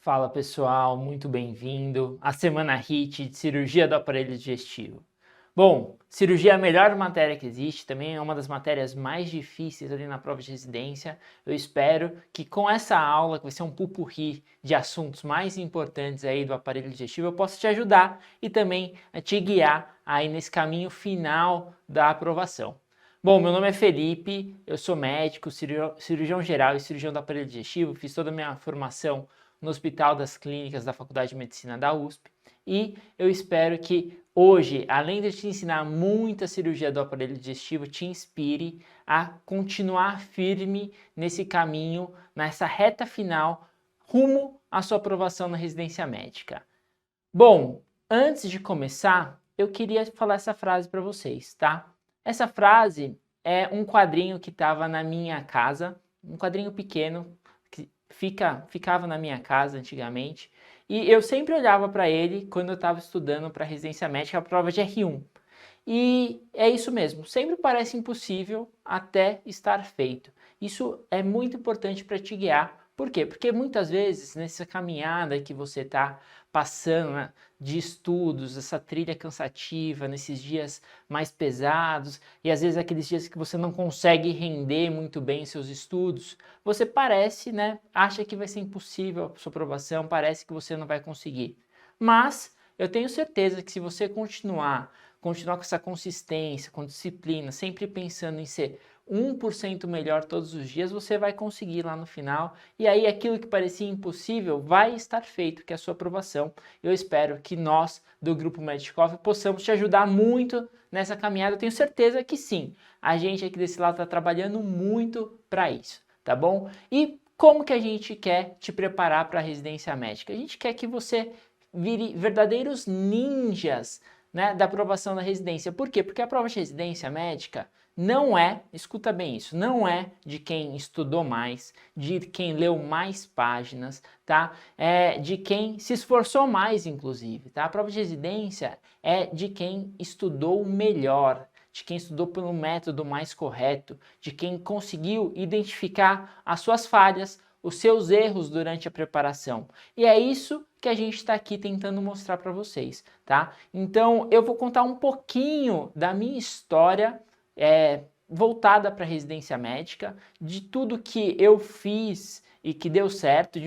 Fala pessoal, muito bem-vindo à Semana HIIT de Cirurgia do Aparelho Digestivo. Bom, cirurgia é a melhor matéria que existe, também é uma das matérias mais difíceis ali na prova de residência. Eu espero que com essa aula, que vai ser um pupurri de assuntos mais importantes aí do aparelho digestivo, eu possa te ajudar e também te guiar aí nesse caminho final da aprovação. Bom, meu nome é Felipe, eu sou médico, cirurgião geral e cirurgião do aparelho digestivo, fiz toda a minha formação no Hospital das Clínicas da Faculdade de Medicina da USP e eu espero que hoje, além de te ensinar muita cirurgia do aparelho digestivo, te inspire a continuar firme nesse caminho, nessa reta final, rumo à sua aprovação na residência médica. Bom, antes de começar, eu queria falar essa frase para vocês, tá? Essa frase é um quadrinho que estava na minha casa, um quadrinho pequeno, que ficava na minha casa antigamente, e eu sempre olhava para ele quando eu estava estudando para residência médica, a prova de R1. E é isso mesmo, sempre parece impossível até estar feito. Isso é muito importante para te guiar. Por quê? Porque muitas vezes nessa caminhada que você está passando, né, de estudos, essa trilha cansativa, nesses dias mais pesados, e às vezes aqueles dias que você não consegue render muito bem seus estudos, você parece, né, acha que vai ser impossível a sua aprovação, parece que você não vai conseguir. Mas eu tenho certeza que se você continuar com essa consistência, com disciplina, sempre pensando em ser 1% melhor todos os dias, você vai conseguir lá no final. E aí aquilo que parecia impossível vai estar feito, que é a sua aprovação. Eu espero que nós, do Grupo Medcoff, possamos te ajudar muito nessa caminhada. Eu tenho certeza que sim. A gente aqui desse lado está trabalhando muito para isso, tá bom? E como que a gente quer te preparar para a residência médica? A gente quer que você vire verdadeiros ninjas, né, da aprovação da residência. Por quê? Porque a prova de residência médica não é, escuta bem isso, não é de quem estudou mais, de quem leu mais páginas, tá? É de quem se esforçou mais, inclusive, tá? A prova de residência é de quem estudou melhor, de quem estudou pelo método mais correto, de quem conseguiu identificar as suas falhas, os seus erros durante a preparação. E é isso que a gente está aqui tentando mostrar para vocês, tá? Então eu vou contar um pouquinho da minha história voltada para a residência médica, de tudo que eu fiz e que deu certo,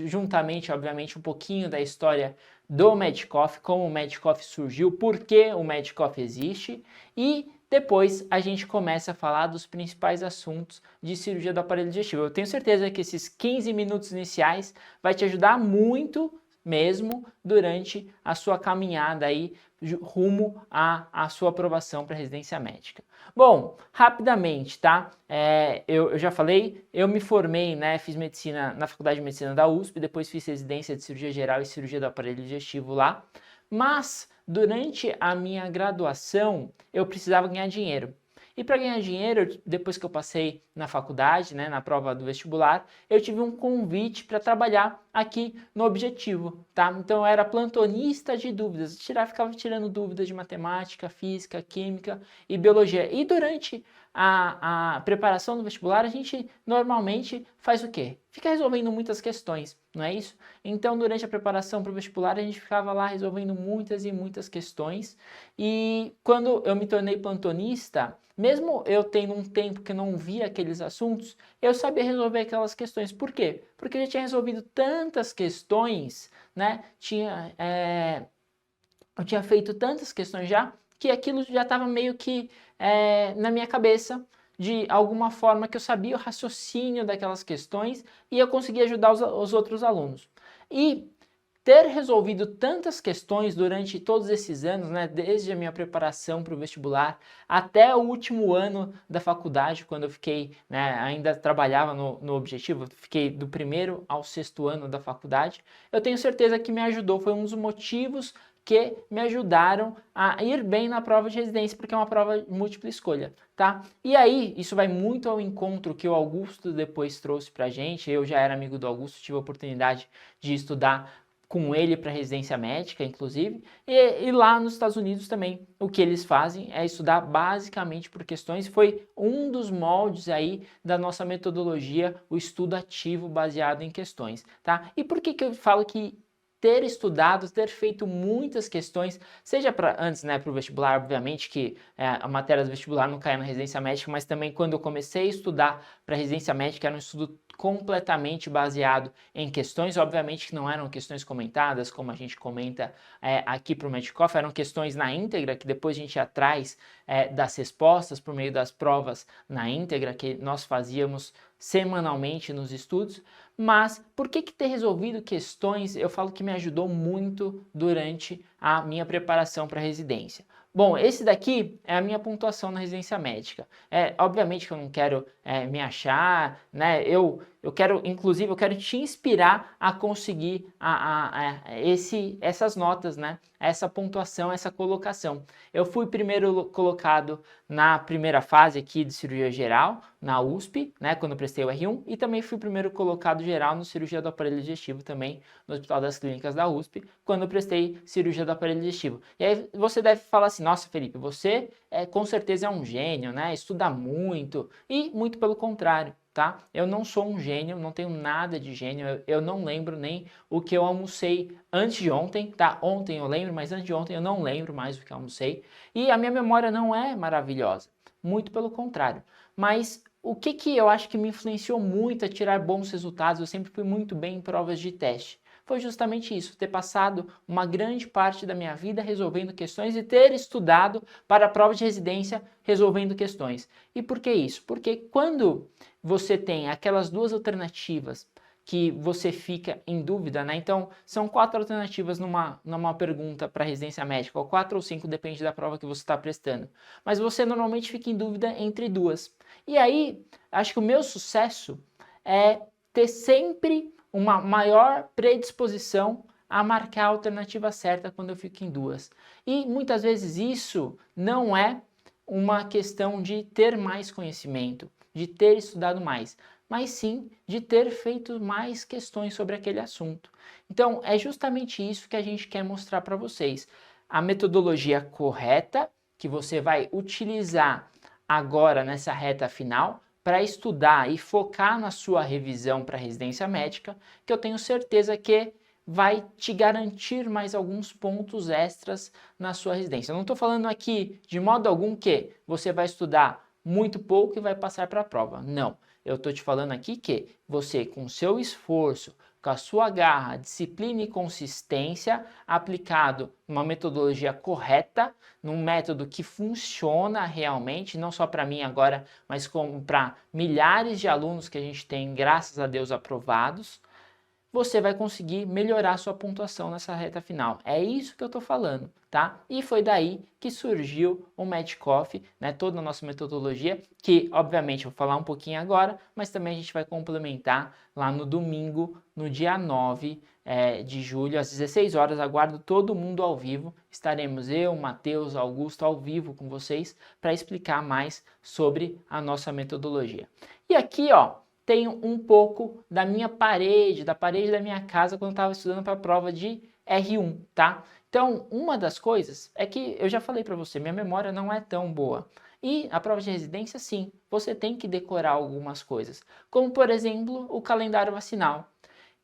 juntamente, obviamente, um pouquinho da história do Medcoff, como o Medcoff surgiu, por que o Medcoff existe e depois a gente começa a falar dos principais assuntos de cirurgia do aparelho digestivo. Eu tenho certeza que esses 15 minutos iniciais vai te ajudar muito mesmo durante a sua caminhada aí rumo à sua aprovação para residência médica. Bom, rapidamente, tá? Eu já falei, eu me formei, né, fiz medicina na Faculdade de Medicina da USP, depois fiz residência de cirurgia geral e cirurgia do aparelho digestivo lá, mas durante a minha graduação eu precisava ganhar dinheiro. E para ganhar dinheiro, depois que eu passei na faculdade, né, na prova do vestibular, eu tive um convite para trabalhar aqui no Objetivo, tá? Então eu era plantonista de dúvidas, ficava tirando dúvidas de matemática, física, química e biologia. E durante a preparação do vestibular, a gente normalmente faz o quê? Fica resolvendo muitas questões, não é isso? Então, durante a preparação para o vestibular, a gente ficava lá resolvendo muitas e muitas questões. E quando eu me tornei plantonista, mesmo eu tendo um tempo que não via aqueles assuntos, eu sabia resolver aquelas questões. Por quê? Porque eu já tinha resolvido tantas questões, né? Eu tinha feito tantas questões já, que aquilo já estava meio que na minha cabeça, de alguma forma que eu sabia o raciocínio daquelas questões e eu conseguia ajudar os outros alunos. E ter resolvido tantas questões durante todos esses anos, né, desde a minha preparação para o vestibular até o último ano da faculdade, quando eu fiquei, né, ainda trabalhava no Objetivo, fiquei do primeiro ao sexto ano da faculdade, eu tenho certeza que me ajudou, foi um dos motivos que me ajudaram a ir bem na prova de residência, porque é uma prova de múltipla escolha, tá? E aí, isso vai muito ao encontro que o Augusto depois trouxe pra gente, eu já era amigo do Augusto, tive a oportunidade de estudar com ele para residência médica, inclusive, e lá nos Estados Unidos também o que eles fazem é estudar basicamente por questões, foi um dos moldes aí da nossa metodologia, o estudo ativo baseado em questões, tá? E por que que eu falo que ter estudado, ter feito muitas questões, seja para antes, né, para o vestibular, obviamente que a matéria do vestibular não caia na residência médica, mas também quando eu comecei a estudar para residência médica era um estudo completamente baseado em questões, obviamente que não eram questões comentadas, como a gente comenta aqui para o Metcalf, eram questões na íntegra, que depois a gente ia atrás das respostas por meio das provas na íntegra, que nós fazíamos semanalmente nos estudos. Mas por que ter resolvido questões eu falo que me ajudou muito durante a minha preparação para a residência? Bom, esse daqui é a minha pontuação na residência médica. Obviamente que eu não quero me achar, né? Eu quero, inclusive, eu quero te inspirar a conseguir essas notas, né? Essa pontuação, essa colocação. Eu fui primeiro colocado na primeira fase aqui de cirurgia geral, na USP, né? Quando eu prestei o R1, e também fui primeiro colocado geral no cirurgia do aparelho digestivo também, no Hospital das Clínicas da USP, quando eu prestei cirurgia do aparelho digestivo. E aí você deve falar assim, nossa, Felipe, você com certeza é um gênio, né? Estuda muito, e muito pelo contrário. Tá? Eu não sou um gênio, não tenho nada de gênio, eu não lembro nem o que eu almocei antes de ontem, tá? Ontem eu lembro, mas antes de ontem eu não lembro mais o que eu almocei. E a minha memória não é maravilhosa, muito pelo contrário. Mas o que eu acho que me influenciou muito a tirar bons resultados, eu sempre fui muito bem em provas de teste. Foi justamente isso, ter passado uma grande parte da minha vida resolvendo questões e ter estudado para a prova de residência resolvendo questões. E por que isso? Porque quando você tem aquelas duas alternativas que você fica em dúvida, né? Então, são 4 alternativas numa pergunta para residência médica, ou 4 ou 5, depende da prova que você está prestando. Mas você normalmente fica em dúvida entre duas. E aí, acho que o meu sucesso é ter sempre uma maior predisposição a marcar a alternativa certa quando eu fico em duas. E muitas vezes isso não é uma questão de ter mais conhecimento, de ter estudado mais, mas sim de ter feito mais questões sobre aquele assunto. Então, é justamente isso que a gente quer mostrar para vocês. A metodologia correta que você vai utilizar agora nessa reta final para estudar e focar na sua revisão para residência médica, que eu tenho certeza que vai te garantir mais alguns pontos extras na sua residência. Eu não estou falando aqui de modo algum que você vai estudar muito pouco e vai passar para a prova. Não. Eu estou te falando aqui que você, com seu esforço, com a sua garra, disciplina e consistência, aplicado numa metodologia correta, num método que funciona realmente, não só para mim agora, mas como para milhares de alunos que a gente tem, graças a Deus, aprovados, você vai conseguir melhorar sua pontuação nessa reta final. É isso que eu estou falando, tá? E foi daí que surgiu o Metcalf, né? Toda a nossa metodologia, que obviamente eu vou falar um pouquinho agora, mas também a gente vai complementar lá no domingo, no dia 9 de julho, às 16 horas. Aguardo todo mundo ao vivo. Estaremos eu, Matheus, Augusto ao vivo com vocês para explicar mais sobre a nossa metodologia. E aqui, ó, tenho um pouco da minha parede, da parede da minha casa quando eu estava estudando para a prova de R1, tá? Então, uma das coisas é que eu já falei para você, minha memória não é tão boa. E a prova de residência, sim, você tem que decorar algumas coisas, como por exemplo o calendário vacinal.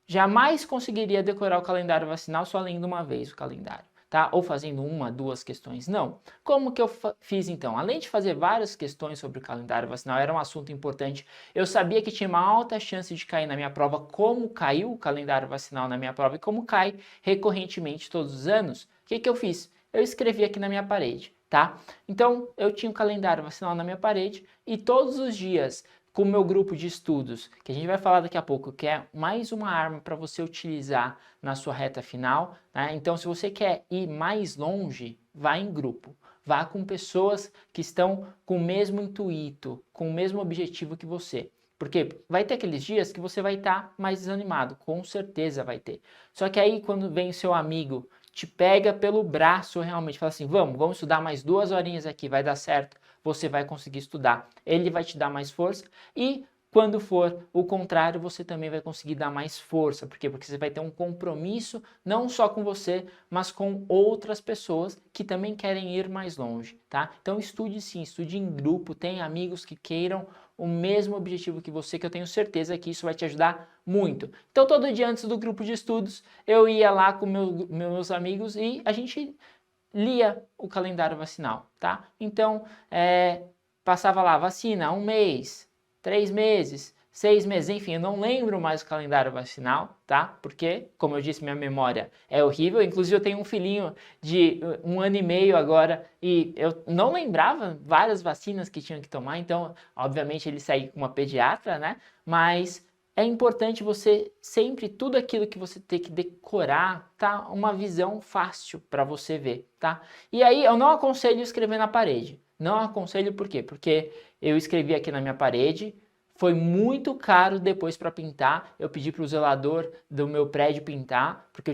Jamais conseguiria decorar o calendário vacinal só lendo uma vez o calendário, tá? Ou fazendo uma, duas questões. Não. Como que eu fiz então? Além de fazer várias questões sobre o calendário vacinal, era um assunto importante. Eu sabia que tinha uma alta chance de cair na minha prova, como caiu o calendário vacinal na minha prova e como cai recorrentemente todos os anos. O que que eu fiz? Eu escrevi aqui na minha parede, tá? Então, eu tinha o calendário vacinal na minha parede e todos os dias, com o meu grupo de estudos, que a gente vai falar daqui a pouco, que é mais uma arma para você utilizar na sua reta final, né? Então, se você quer ir mais longe, vá em grupo. Vá com pessoas que estão com o mesmo intuito, com o mesmo objetivo que você. Porque vai ter aqueles dias que você vai estar mais desanimado, com certeza vai ter. Só que aí, quando vem o seu amigo, te pega pelo braço realmente, fala assim, vamos estudar mais 2 horinhas aqui, vai dar certo, você vai conseguir estudar. Ele vai te dar mais força e quando for o contrário, você também vai conseguir dar mais força. Por quê? Porque você vai ter um compromisso não só com você, mas com outras pessoas que também querem ir mais longe, tá? Então estude sim, estude em grupo, tenha amigos que queiram o mesmo objetivo que você, que eu tenho certeza que isso vai te ajudar muito. Então todo dia antes do grupo de estudos, eu ia lá com meus amigos e a gente lia o calendário vacinal, tá? Então, passava lá, vacina, 1 mês, 3 meses, 6 meses, enfim, eu não lembro mais o calendário vacinal, tá? Porque, como eu disse, minha memória é horrível. Inclusive, eu tenho um filhinho de 1 ano e meio agora e eu não lembrava várias vacinas que tinha que tomar. Então, obviamente, ele saiu com uma pediatra, né? Mas é importante você sempre, tudo aquilo que você tem que decorar, tá? Uma visão fácil para você ver, tá? E aí, eu não aconselho escrever na parede. Não aconselho por quê? Porque eu escrevi aqui na minha parede, foi muito caro depois para pintar. Eu pedi para o zelador do meu prédio pintar, porque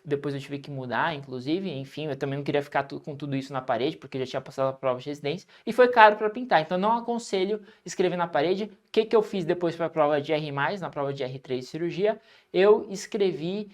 depois eu tive que mudar, inclusive. Enfim, eu também não queria ficar com tudo isso na parede, porque eu já tinha passado a prova de residência. E foi caro para pintar, então não aconselho escrever na parede. O que eu fiz depois para a prova de R+, na prova de R3 de cirurgia? Eu escrevi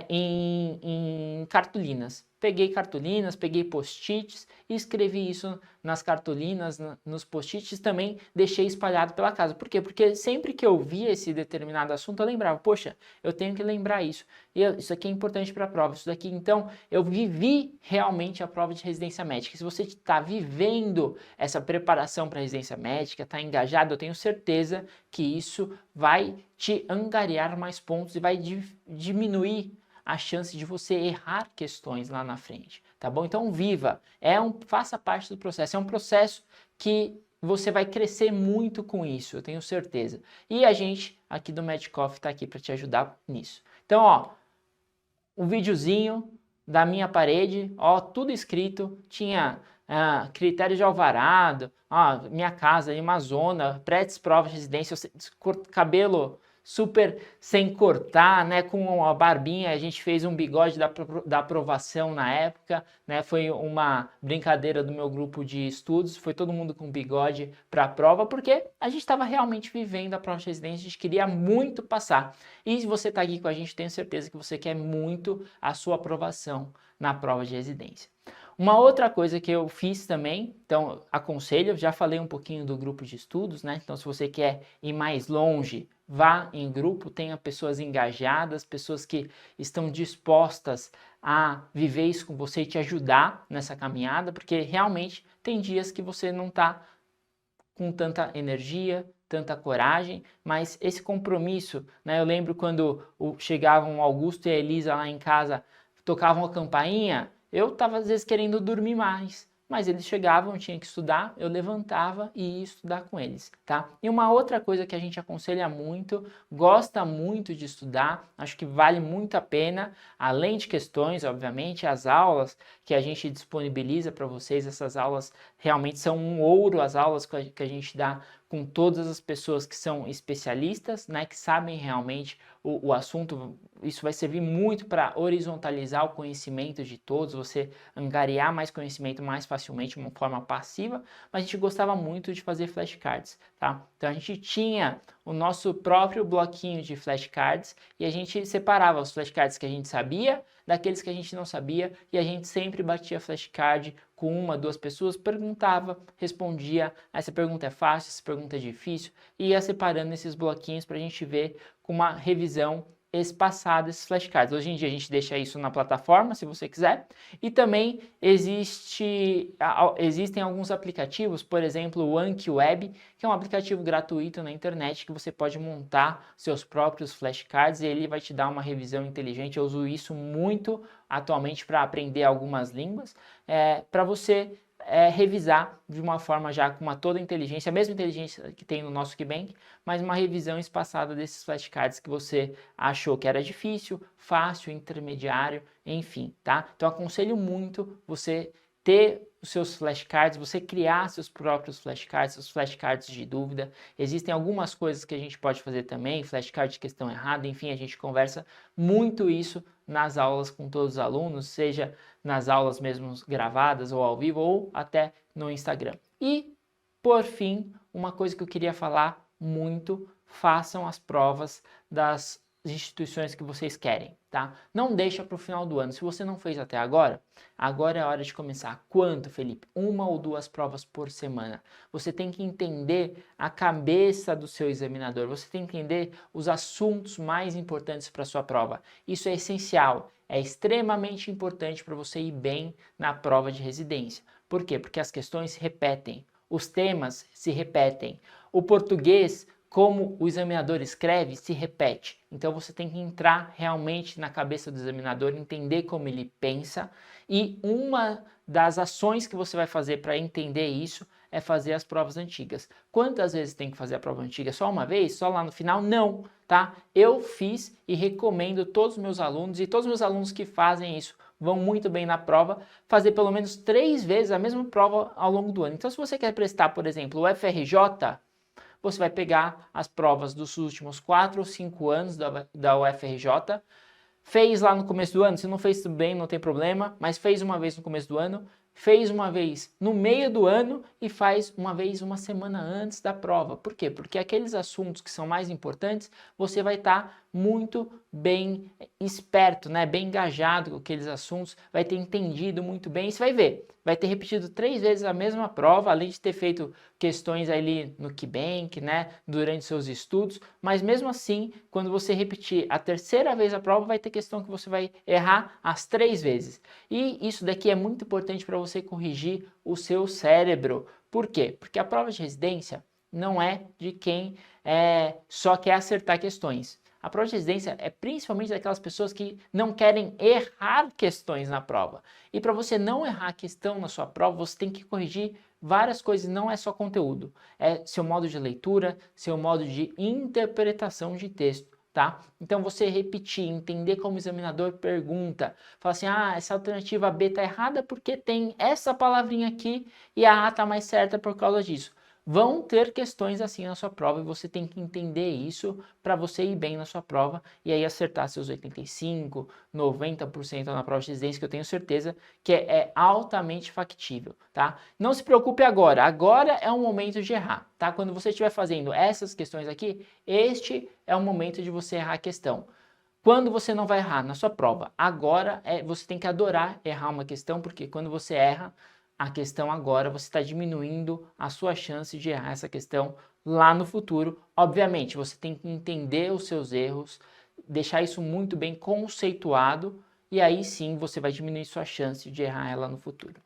em cartolinas. Peguei cartolinas, peguei post-its e escrevi isso nas cartolinas, nos post-its, também deixei espalhado pela casa. Por quê? Porque sempre que eu via esse determinado assunto, eu lembrava, poxa, eu tenho que lembrar isso. Isso aqui é importante para a prova, isso daqui. Então, eu vivi realmente a prova de residência médica. Se você está vivendo essa preparação para a residência médica, está engajado, eu tenho certeza que isso vai te angariar mais pontos e vai diminuir a chance de você errar questões lá na frente, tá bom? Então viva, faça parte do processo, é um processo que você vai crescer muito com isso, eu tenho certeza. E a gente aqui do Medcoff está aqui para te ajudar nisso. Então, ó, um videozinho da minha parede, ó, tudo escrito, tinha critérios de alvarado, minha casa em uma zona, pré-prova de residência, cabelo super sem cortar, né, com a barbinha, a gente fez um bigode da aprovação na época, né, foi uma brincadeira do meu grupo de estudos, foi todo mundo com bigode para a prova, porque a gente estava realmente vivendo a prova de residência, a gente queria muito passar. E se você está aqui com a gente, tenho certeza que você quer muito a sua aprovação na prova de residência. Uma outra coisa que eu fiz também, então aconselho, já falei um pouquinho do grupo de estudos, né? Então se você quer ir mais longe, vá em grupo, tenha pessoas engajadas, pessoas que estão dispostas a viver isso com você e te ajudar nessa caminhada, porque realmente tem dias que você não está com tanta energia, tanta coragem, mas esse compromisso, né? Eu lembro quando chegavam o Augusto e a Elisa lá em casa, tocavam a campainha, eu estava às vezes querendo dormir mais, mas eles chegavam, eu tinha que estudar, eu levantava e ia estudar com eles, tá? E uma outra coisa que a gente aconselha muito, gosta muito de estudar, acho que vale muito a pena, além de questões, obviamente, as aulas que a gente disponibiliza para vocês, essas aulas realmente são um ouro, as aulas que a gente dá com todas as pessoas que são especialistas, né, que sabem realmente o assunto. Isso vai servir muito para horizontalizar o conhecimento de todos, você angariar mais conhecimento mais facilmente de uma forma passiva, mas a gente gostava muito de fazer flashcards, tá? Então a gente tinha o nosso próprio bloquinho de flashcards e a gente separava os flashcards que a gente sabia daqueles que a gente não sabia e a gente sempre batia flashcard com 1, 2 pessoas, perguntava, respondia, essa pergunta é fácil, essa pergunta é difícil, e ia separando esses bloquinhos para a gente ver com uma revisão espaçada esses flashcards. Hoje em dia a gente deixa isso na plataforma, se você quiser, e também existem alguns aplicativos, por exemplo o AnkiWeb, que é um aplicativo gratuito na internet que você pode montar seus próprios flashcards e ele vai te dar uma revisão inteligente. Eu uso isso muito atualmente para aprender algumas línguas, para você revisar de uma forma já com toda a inteligência, a mesma inteligência que tem no nosso KeyBank, mas uma revisão espaçada desses flashcards que você achou que era difícil, fácil, intermediário, enfim, tá? Então aconselho muito você ter os seus flashcards, você criar seus próprios flashcards, seus flashcards de dúvida. Existem algumas coisas que a gente pode fazer também, flashcard de questão errada, enfim, a gente conversa muito isso nas aulas com todos os alunos, seja nas aulas mesmo gravadas ou ao vivo ou até no Instagram. E, por fim, uma coisa que eu queria falar muito, façam as provas das instituições que vocês querem, tá? Não deixa para o final do ano. Se você não fez até agora, agora é a hora de começar. Quanto, Felipe? 1 ou 2 provas por semana. Você tem que entender a cabeça do seu examinador. Você tem que entender os assuntos mais importantes para a sua prova. Isso é essencial. É extremamente importante para você ir bem na prova de residência. Por quê? Porque as questões se repetem. Os temas se repetem. O português, como o examinador escreve, se repete. Então você tem que entrar realmente na cabeça do examinador, entender como ele pensa, e uma das ações que você vai fazer para entender isso é fazer as provas antigas. Quantas vezes tem que fazer a prova antiga? Só uma vez? Só lá no final? Não, tá? Eu fiz e recomendo todos os meus alunos, e todos os meus alunos que fazem isso vão muito bem na prova, fazer pelo menos 3 vezes a mesma prova ao longo do ano. Então se você quer prestar, por exemplo, o FRJ, você vai pegar as provas dos últimos 4 ou 5 anos da UFRJ, fez lá no começo do ano, se não fez tudo bem, não tem problema, mas fez uma vez no começo do ano, fez uma vez no meio do ano e faz uma vez uma semana antes da prova. Por quê? Porque aqueles assuntos que são mais importantes, você vai estar muito bem esperto, né? Bem engajado com aqueles assuntos, vai ter entendido muito bem, e você vai ver. Vai ter repetido 3 vezes a mesma prova, além de ter feito questões ali no KeyBank, né, durante seus estudos, mas mesmo assim, quando você repetir a 3ª vez a prova, vai ter questão que você vai errar as 3 vezes. E isso daqui é muito importante para você corrigir o seu cérebro. Por quê? Porque a prova de residência não é de quem só quer acertar questões. A prova de residência é principalmente daquelas pessoas que não querem errar questões na prova. E para você não errar questão na sua prova, você tem que corrigir várias coisas, não é só conteúdo. É seu modo de leitura, seu modo de interpretação de texto, tá? Então você repetir, entender como o examinador pergunta, fala assim, essa alternativa B está errada porque tem essa palavrinha aqui e a A está mais certa por causa disso. Vão ter questões assim na sua prova e você tem que entender isso para você ir bem na sua prova e aí acertar seus 85%, 90% na prova de residência, que eu tenho certeza que é altamente factível, tá? Não se preocupe agora, agora é o momento de errar, tá? Quando você estiver fazendo essas questões aqui, este é o momento de você errar a questão. Quando você não vai errar na sua prova? Agora você tem que adorar errar uma questão, porque quando você erra a questão agora, você está diminuindo a sua chance de errar essa questão lá no futuro. Obviamente, você tem que entender os seus erros, deixar isso muito bem conceituado, e aí sim você vai diminuir sua chance de errar ela no futuro.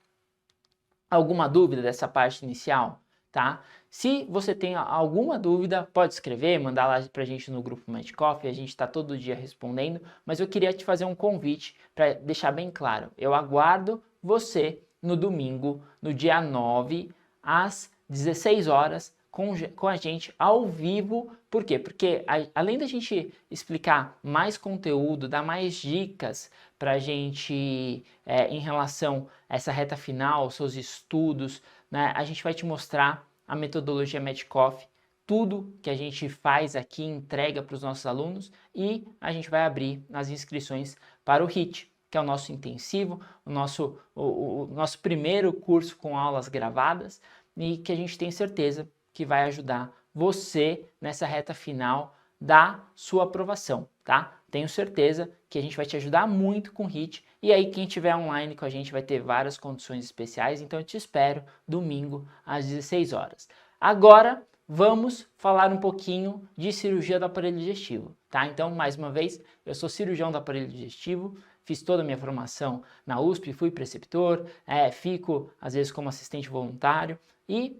Alguma dúvida dessa parte inicial? Tá? Se você tem alguma dúvida, pode escrever, mandar lá pra gente no grupo Mad Coffee, a gente está todo dia respondendo, mas eu queria te fazer um convite para deixar bem claro. Eu aguardo você no domingo, no dia 9, às 16 horas, com a gente ao vivo. Por quê? Porque além da gente explicar mais conteúdo, dar mais dicas para a gente em relação a essa reta final, seus estudos, né, a gente vai te mostrar a metodologia Mad Coffee, tudo que a gente faz aqui, entrega para os nossos alunos, e a gente vai abrir as inscrições para o HIT, que é o nosso intensivo, o nosso primeiro curso com aulas gravadas, e que a gente tem certeza que vai ajudar você nessa reta final da sua aprovação, tá? Tenho certeza que a gente vai te ajudar muito com o HIT, e aí quem estiver online com a gente vai ter várias condições especiais, então eu te espero domingo às 16 horas. Agora vamos falar um pouquinho de cirurgia do aparelho digestivo, tá? Então, mais uma vez, eu sou cirurgião do aparelho digestivo, fiz toda a minha formação na USP, fui preceptor, fico às vezes como assistente voluntário e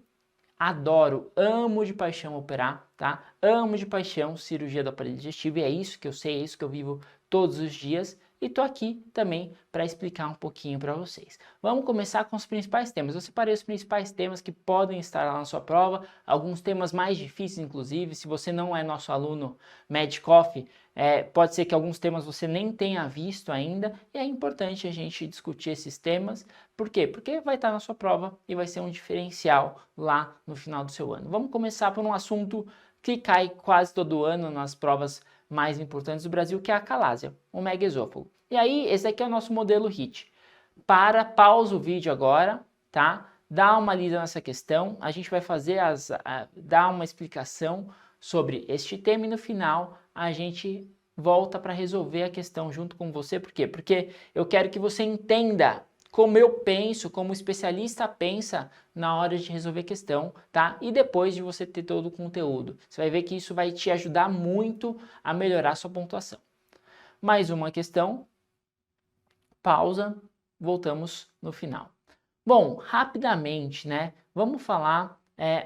adoro, amo de paixão operar, tá? Amo de paixão cirurgia do aparelho digestivo e é isso que eu sei, é isso que eu vivo todos os dias e tô aqui também para explicar um pouquinho para vocês. Vamos começar com os principais temas. Eu separei os principais temas que podem estar lá na sua prova, alguns temas mais difíceis inclusive. Se você não é nosso aluno Mad Coffee, pode ser que alguns temas você nem tenha visto ainda e é importante a gente discutir esses temas. Por quê? Porque vai estar na sua prova e vai ser um diferencial lá no final do seu ano. Vamos começar por um assunto que cai quase todo ano nas provas mais importantes do Brasil, que é a acalásia, o megaesôfago. E aí, esse aqui é o nosso modelo HIT. Pausa o vídeo agora, tá? Dá uma lida nessa questão, a gente vai fazer dar uma explicação sobre este tema e no final a gente volta para resolver a questão junto com você. Por quê? Porque eu quero que você entenda como eu penso, como o especialista pensa na hora de resolver a questão, tá? E depois de você ter todo o conteúdo. Você vai ver que isso vai te ajudar muito a melhorar a sua pontuação. Mais uma questão, pausa, voltamos no final. Bom, rapidamente, né? Vamos falar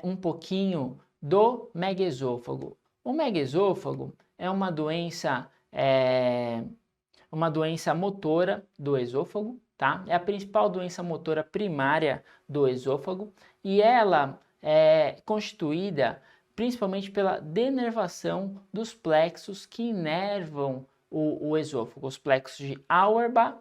um pouquinho do megaesôfago. O megaesôfago é uma doença motora do esôfago, tá? É a principal doença motora primária do esôfago e ela é constituída principalmente pela denervação dos plexos que inervam o esôfago, os plexos de Auerbach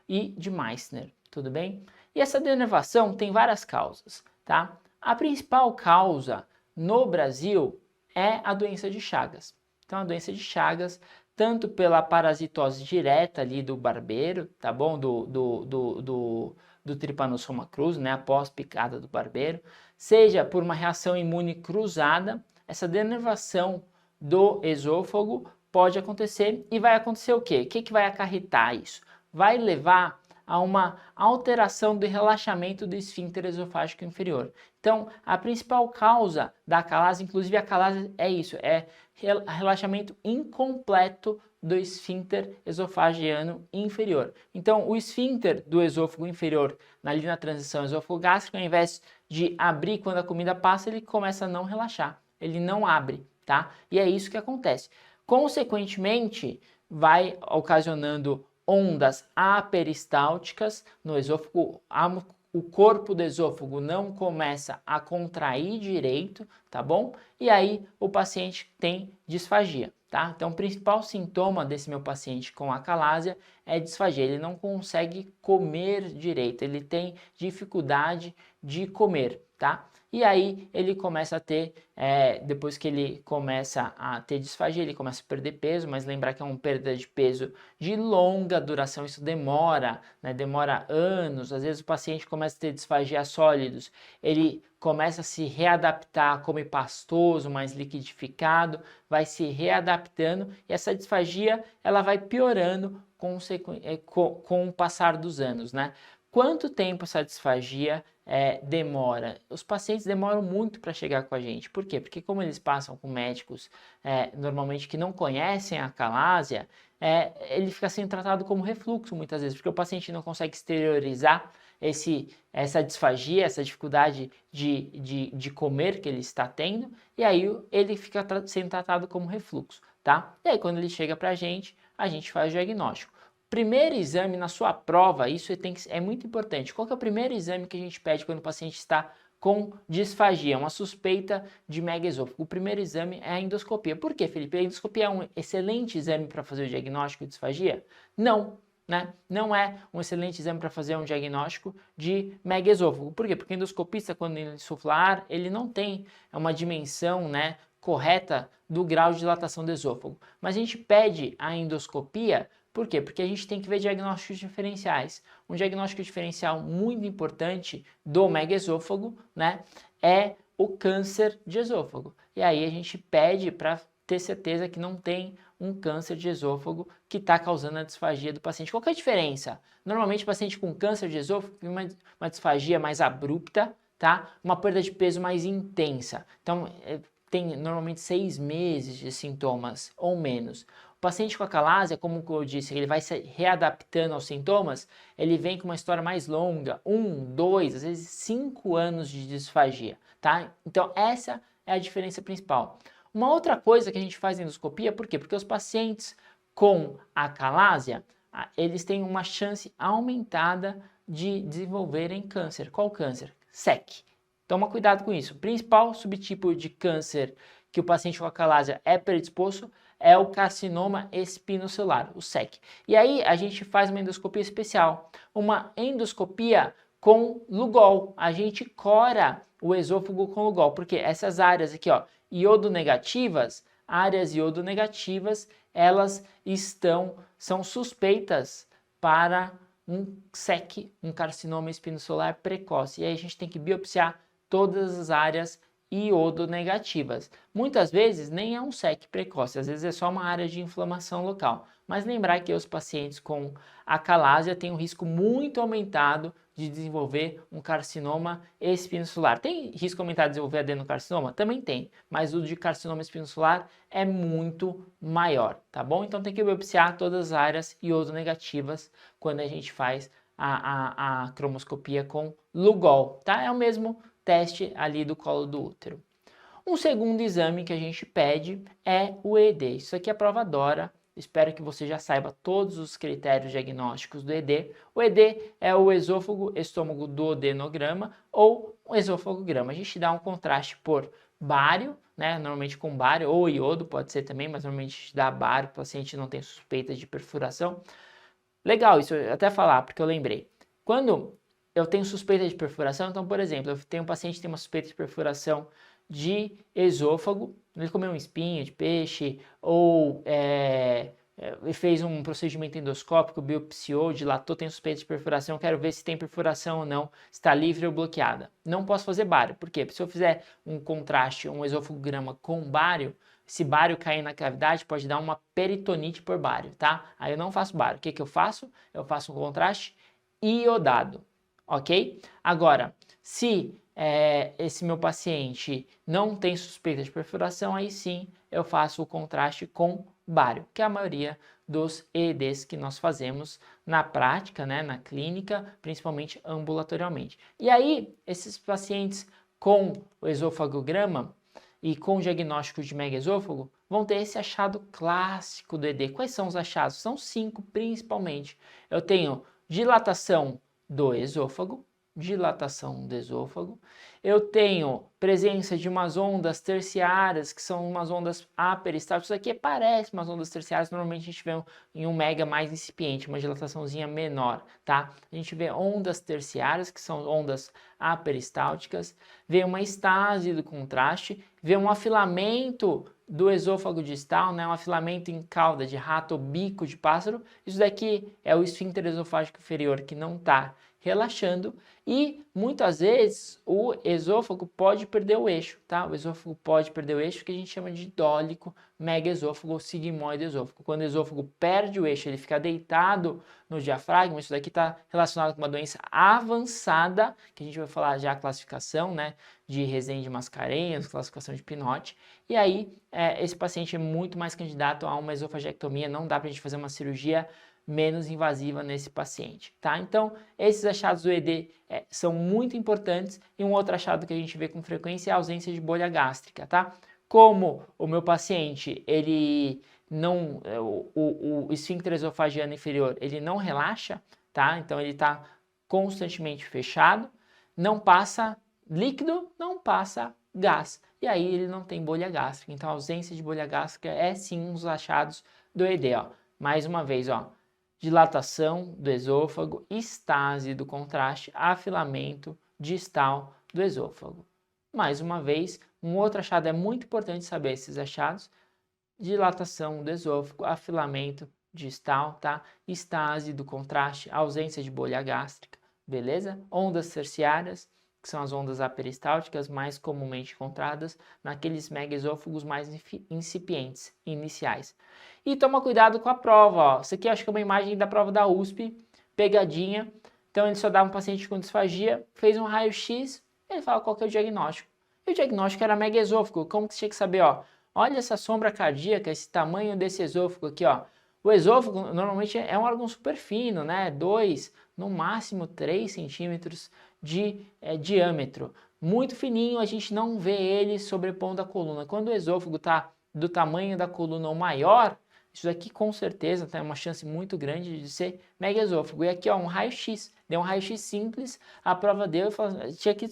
e de Meissner, tudo bem? E essa denervação tem várias causas, tá? A principal causa no Brasil é a doença de Chagas. Então, a doença de Chagas, tanto pela parasitose direta ali do barbeiro, tá bom? Do Trypanosoma cruzi, né? Após picada do barbeiro, seja por uma reação imune cruzada, essa denervação do esôfago pode acontecer e vai acontecer o quê? O que vai acarretar isso? Vai levar a uma alteração do relaxamento do esfíncter esofágico inferior. Então, a principal causa da acalásia, inclusive a acalásia é isso, é relaxamento incompleto do esfíncter esofagiano inferior. Então, o esfíncter do esôfago inferior, ali na transição esôfago-gástrica, ao invés de abrir quando a comida passa, ele começa a não relaxar, ele não abre, tá? E é isso que acontece. Consequentemente, vai ocasionando ondas aperistálticas no esôfago, o corpo do esôfago não começa a contrair direito, tá bom? E aí o paciente tem disfagia, tá? Então o principal sintoma desse meu paciente com acalásia é disfagia, ele não consegue comer direito, ele tem dificuldade de comer, tá? E aí ele começa a ter, depois que ele começa a ter disfagia, ele começa a perder peso, mas lembrar que é uma perda de peso de longa duração, isso demora, né? Demora anos, às vezes o paciente começa a ter disfagia sólidos, ele começa a se readaptar, come pastoso, mais liquidificado, vai se readaptando e essa disfagia ela vai piorando com o passar dos anos, né? Quanto tempo essa disfagia demora? Os pacientes demoram muito para chegar com a gente. Por quê? Porque como eles passam com médicos normalmente que não conhecem a acalásia, ele fica sendo tratado como refluxo muitas vezes, porque o paciente não consegue exteriorizar essa disfagia, essa dificuldade de comer que ele está tendo, e aí ele fica sendo tratado como refluxo, tá? E aí quando ele chega para a gente faz o diagnóstico. Primeiro exame na sua prova, isso é muito importante. Qual que é o primeiro exame que a gente pede quando o paciente está com disfagia, uma suspeita de megaesôfago? O primeiro exame é a endoscopia. Por quê, Felipe? A endoscopia é um excelente exame para fazer o diagnóstico de disfagia? Não, né? Não é um excelente exame para fazer um diagnóstico de megaesôfago. Por quê? Porque o endoscopista, quando ele insufla ar, ele não tem uma dimensão, né, correta do grau de dilatação do esôfago. Mas a gente pede a endoscopia. Por quê? Porque a gente tem que ver diagnósticos diferenciais. Um diagnóstico diferencial muito importante do megaesôfago, né, é o câncer de esôfago. E aí a gente pede para ter certeza que não tem um câncer de esôfago que está causando a disfagia do paciente. Qual que é a diferença? Normalmente o paciente com câncer de esôfago tem uma disfagia mais abrupta, tá? Uma perda de peso mais intensa. Então tem normalmente 6 meses de sintomas ou menos. O paciente com acalásia, como eu disse, ele vai se readaptando aos sintomas, ele vem com uma história mais longa, 1, 2, às vezes 5 anos de disfagia, tá? Então essa é a diferença principal. Uma outra coisa que a gente faz em endoscopia, por quê? Porque os pacientes com acalásia, eles têm uma chance aumentada de desenvolverem câncer. Qual câncer? SEC. Toma cuidado com isso. O principal subtipo de câncer que o paciente com acalásia é predisposto é o carcinoma espinocelular, o SEC. E aí a gente faz uma endoscopia especial, uma endoscopia com Lugol. A gente cora o esôfago com Lugol, porque essas áreas aqui, ó, áreas iodonegativas, elas são suspeitas para um SEC, um carcinoma espinocelular precoce. E aí a gente tem que biopsiar todas as áreas iodonegativas. Muitas vezes nem é um SEC precoce, às vezes é só uma área de inflamação local. Mas lembrar que os pacientes com acalásia têm um risco muito aumentado de desenvolver um carcinoma espinocelular. Tem risco aumentado de desenvolver adenocarcinoma? Também tem, mas o de carcinoma espinocelular é muito maior, tá bom? Então tem que biopsiar todas as áreas iodonegativas quando a gente faz a cromoscopia com Lugol, tá? É o mesmo teste ali do colo do útero. Um segundo exame que a gente pede é o ED. Isso aqui é a prova DORA. Espero que você já saiba todos os critérios diagnósticos do ED. O ED é o esôfago estômago duodenograma ou o esofagograma. A gente dá um contraste por bário, né? Normalmente com bário ou iodo, pode ser também, mas normalmente a gente dá bário, o paciente não tem suspeita de perfuração. Legal isso até falar, porque eu lembrei. Quando eu tenho suspeita de perfuração, então, por exemplo, eu tenho um paciente que tem uma suspeita de perfuração de esôfago, ele comeu um espinho de peixe ou fez um procedimento endoscópico, biopsiou, dilatou, tem suspeita de perfuração, quero ver se tem perfuração ou não, se está livre ou bloqueada. Não posso fazer bário, por quê? Porque se eu fizer um contraste, um esofagograma com bário, se bário cair na cavidade, pode dar uma peritonite por bário, tá? Aí eu não faço bário. O que que eu faço? Eu faço um contraste iodado, ok? Agora, se esse meu paciente não tem suspeita de perfuração, aí sim eu faço o contraste com bário, que é a maioria dos EEDs que nós fazemos na prática, né, na clínica, principalmente ambulatorialmente. E aí, esses pacientes com o esofagograma e com diagnóstico de megaesôfago vão ter esse achado clássico do ED. Quais são os achados? São 5 principalmente. Eu tenho dilatação do esôfago, eu tenho presença de umas ondas terciárias, que são umas ondas aperistálticas. Isso aqui parece umas ondas terciárias, normalmente a gente vê em um mega mais incipiente, uma dilataçãozinha menor, tá? A gente vê ondas terciárias, que são ondas aperistálticas, vê uma estase do contraste, vê um afilamento do esôfago distal, né, um afilamento em cauda de rato ou bico de pássaro. Isso daqui é o esfíncter esofágico inferior que não está relaxando e muitas vezes o esôfago pode perder o eixo, tá? O esôfago pode perder o eixo, que a gente chama de dólico megaesôfago ou sigmoide esôfago. Quando o esôfago perde o eixo, ele fica deitado no diafragma. Isso daqui está relacionado com uma doença avançada, que a gente vai falar já a classificação, né, de Rezende-Mascarenhas, classificação de Pinotti. E aí, esse paciente é muito mais candidato a uma esofagectomia. Não dá para a gente fazer uma cirurgia menos invasiva nesse paciente, tá? Então, esses achados do ED são muito importantes e um outro achado que a gente vê com frequência é a ausência de bolha gástrica, tá? Como o meu paciente, ele não, o esfíncter esofagiano inferior, ele não relaxa, tá? Então, ele está constantemente fechado, não passa líquido, não passa gás, e aí ele não tem bolha gástrica. Então, a ausência de bolha gástrica é sim um dos achados do ED, ó. Mais uma vez, ó. Dilatação do esôfago, estase do contraste, afilamento distal do esôfago. Mais uma vez, um outro achado, é muito importante saber esses achados: dilatação do esôfago, afilamento distal, tá? Estase do contraste, ausência de bolha gástrica, beleza? Ondas terciárias, que são as ondas aperistálticas mais comumente encontradas naqueles megaesôfagos mais incipientes, iniciais. E toma cuidado com a prova, ó. Isso aqui eu acho que é uma imagem da prova da USP, pegadinha. Então ele só dava um paciente com disfagia, fez um raio-x, ele fala qual que é o diagnóstico. E o diagnóstico era megaesôfago. Como que você tinha que saber, ó? Olha essa sombra cardíaca, esse tamanho desse esôfago aqui, ó. O esôfago normalmente é um órgão super fino, né? 2, no máximo 3 centímetros de diâmetro. Muito fininho, a gente não vê ele sobrepondo a coluna. Quando o esôfago está do tamanho da coluna ou maior, isso daqui com certeza tem uma chance muito grande de ser megaesôfago. E aqui, ó, um raio-x. Deu um raio-x simples, a prova deu e tinha que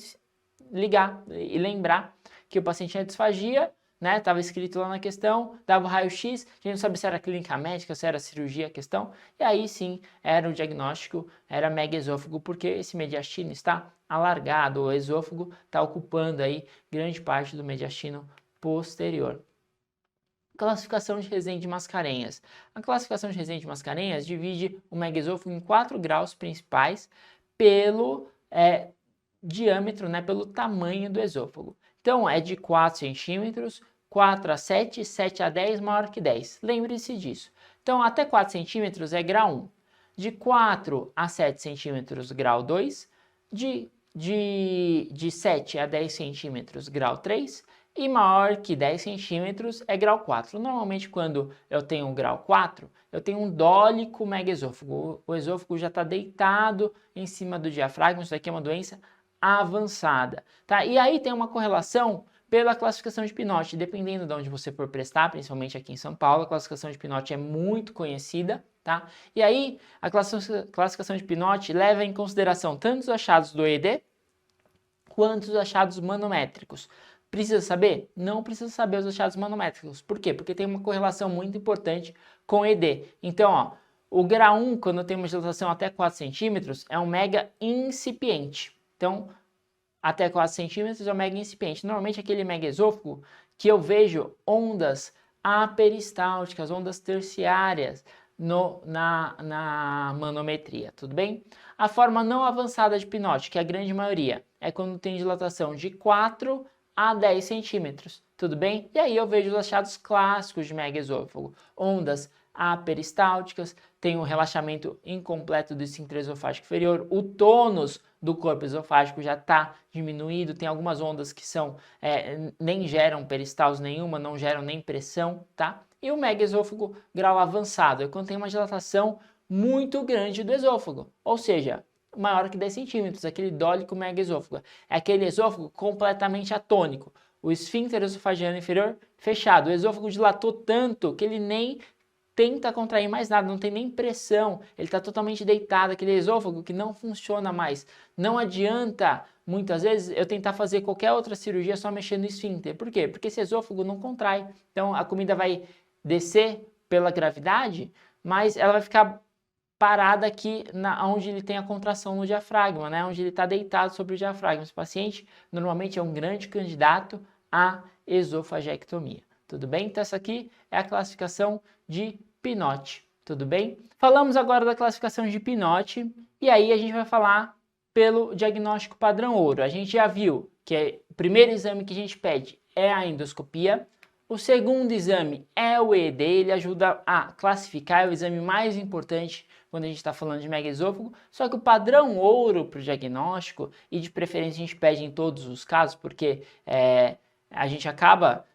ligar e lembrar que o paciente tinha disfagia, né? Estava escrito lá na questão, dava o raio-x, a gente não sabia se era clínica médica, se era cirurgia a questão, e aí sim era o diagnóstico, era megaesôfago, porque esse mediastino está alargado, o esôfago está ocupando aí grande parte do mediastino posterior. Classificação de Rezende-Mascarenhas. A classificação de Rezende-Mascarenhas divide o megaesôfago em 4 graus principais pelo diâmetro, né, pelo tamanho do esôfago. Então, é de 4 centímetros, 4 a 7, 7 a 10 maior que 10. Lembre-se disso. Então, até 4 centímetros é grau 1. De 4 a 7 centímetros, grau 2. De 7 a 10 centímetros, grau 3. E maior que 10 centímetros é grau 4. Normalmente, quando eu tenho um grau 4, eu tenho um dólico megaesôfago. O esôfago já está deitado em cima do diafragma. Isso aqui é uma doença avançada, tá? E aí tem uma correlação pela classificação de Pinotti, dependendo de onde você for prestar, principalmente aqui em São Paulo, a classificação de Pinotti é muito conhecida, tá? E aí a classificação de Pinotti leva em consideração tanto os achados do ED quanto os achados manométricos. Precisa saber? Não precisa saber os achados manométricos. Por quê? Porque tem uma correlação muito importante com o ED. Então, ó, o grau 1, quando tem uma dilatação até 4 centímetros, é um mega incipiente. Então, até 4 centímetros é um mega incipiente. Normalmente, aquele megaesôfago que eu vejo ondas aperistálticas, ondas terciárias na manometria, tudo bem? A forma não avançada de Pinotti, que é a grande maioria, é quando tem dilatação de 4 a 10 centímetros, tudo bem? E aí eu vejo os achados clássicos de megaesôfago, ondas aperistálticas, tem um relaxamento incompleto do esfíncter esofágico inferior, o tônus do corpo esofágico já está diminuído, tem algumas ondas que nem geram peristalse nenhuma, não geram nem pressão, tá? E o megaesôfago grau avançado é quando tem uma dilatação muito grande do esôfago, ou seja, maior que 10 centímetros, aquele dólico megaesôfago. É aquele esôfago completamente atônico, o esfíncter esofagiano inferior fechado, o esôfago dilatou tanto que ele nem tenta contrair mais nada, não tem nem pressão, ele está totalmente deitado, aquele esôfago que não funciona mais. Não adianta, muitas vezes, eu tentar fazer qualquer outra cirurgia só mexendo no esfíncter. Por quê? Porque esse esôfago não contrai. Então, a comida vai descer pela gravidade, mas ela vai ficar parada aqui onde ele tem a contração no diafragma, né? Onde ele está deitado sobre o diafragma. Esse paciente, normalmente, é um grande candidato à esofagectomia. Tudo bem? Então, essa aqui é a classificação de Pinotti, tudo bem? Falamos agora da classificação de Pinotti e aí a gente vai falar pelo diagnóstico padrão ouro. A gente já viu que o primeiro exame que a gente pede é a endoscopia, o segundo exame é o ED, ele ajuda a classificar, é o exame mais importante quando a gente está falando de megaesôfago, só que o padrão ouro para o diagnóstico, e de preferência a gente pede em todos os casos, porque a gente acaba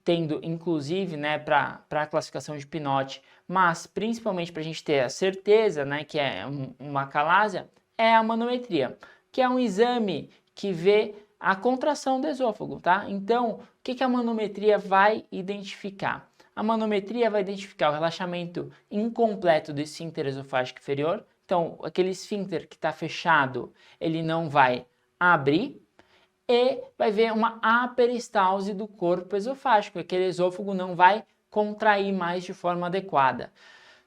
tendo, inclusive, né, para a classificação de Pinotti, mas principalmente para a gente ter a certeza, né, que é uma acalásia, é a manometria, que é um exame que vê a contração do esôfago, tá? Então, o que a manometria vai identificar? A manometria vai identificar o relaxamento incompleto do esfíncter esofágico inferior, então, aquele esfíncter que está fechado, ele não vai abrir, e vai ver uma aperistalse do corpo esofágico, aquele esôfago não vai contrair mais de forma adequada.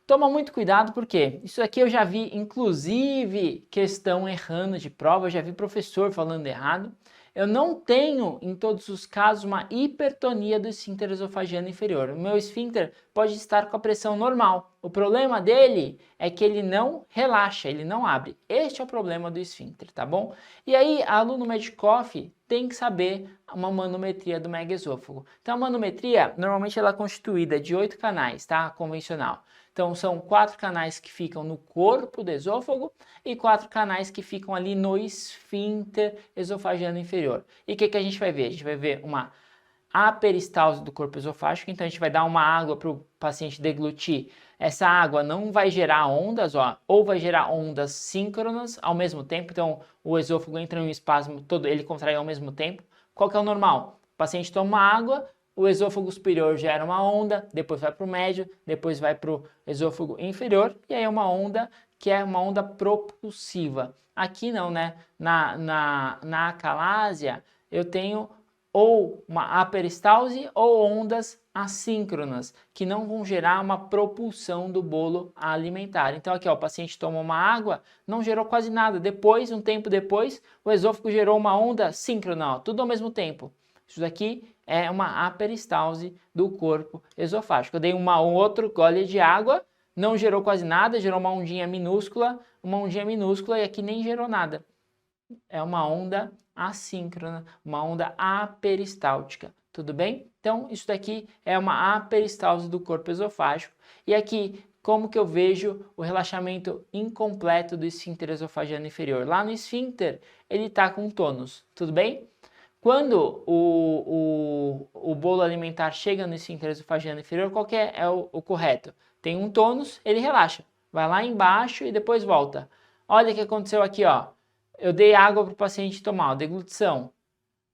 Toma muito cuidado porque isso aqui eu já vi, inclusive, questão errando de prova, eu já vi professor falando errado. Eu não tenho, em todos os casos, uma hipertonia do esfíncter esofagiano inferior. O meu esfíncter pode estar com a pressão normal. O problema dele é que ele não relaxa, ele não abre. Este é o problema do esfíncter, tá bom? E aí, aluno Medicoff tem que saber uma manometria do megaesôfago. Então, a manometria, normalmente ela é constituída de 8 canais, tá? Convencional. Então, são 4 canais que ficam no corpo do esôfago e 4 canais que ficam ali no esfíncter esofagiano inferior. E o que a gente vai ver? A gente vai ver uma aperistalse do corpo esofágico, então a gente vai dar uma água para o paciente deglutir. Essa água não vai gerar ondas, ó, ou vai gerar ondas síncronas ao mesmo tempo, então o esôfago entra em um espasmo todo, ele contrai ao mesmo tempo. Qual que é o normal? O paciente toma água, o esôfago superior gera uma onda, depois vai para o médio, depois vai para o esôfago inferior, e aí é uma onda que é uma onda propulsiva. Aqui não, né? Na acalásia, eu tenho ou uma aperistalse ou ondas assíncronas, que não vão gerar uma propulsão do bolo alimentar. Então aqui, ó, o paciente toma uma água, não gerou quase nada. Depois, um tempo depois, o esôfago gerou uma onda síncrona, ó, tudo ao mesmo tempo. Isso daqui é uma aperistalse do corpo esofágico. Eu dei um outro gole de água, não gerou quase nada, gerou uma ondinha minúscula e aqui nem gerou nada. é uma onda assíncrona, uma onda aperistáltica, tudo bem? Então, isso daqui é uma aperistalse do corpo esofágico. E aqui, como que eu vejo o relaxamento incompleto do esfíncter esofagiano inferior? Lá no esfíncter, ele está com tônus, tudo bem? Quando o bolo alimentar chega no esfíncter esofagiano inferior, qual que é o correto? Tem um tônus, ele relaxa. Vai lá embaixo e depois volta. Olha o que aconteceu aqui, ó. Eu dei água para o paciente tomar, deglutição.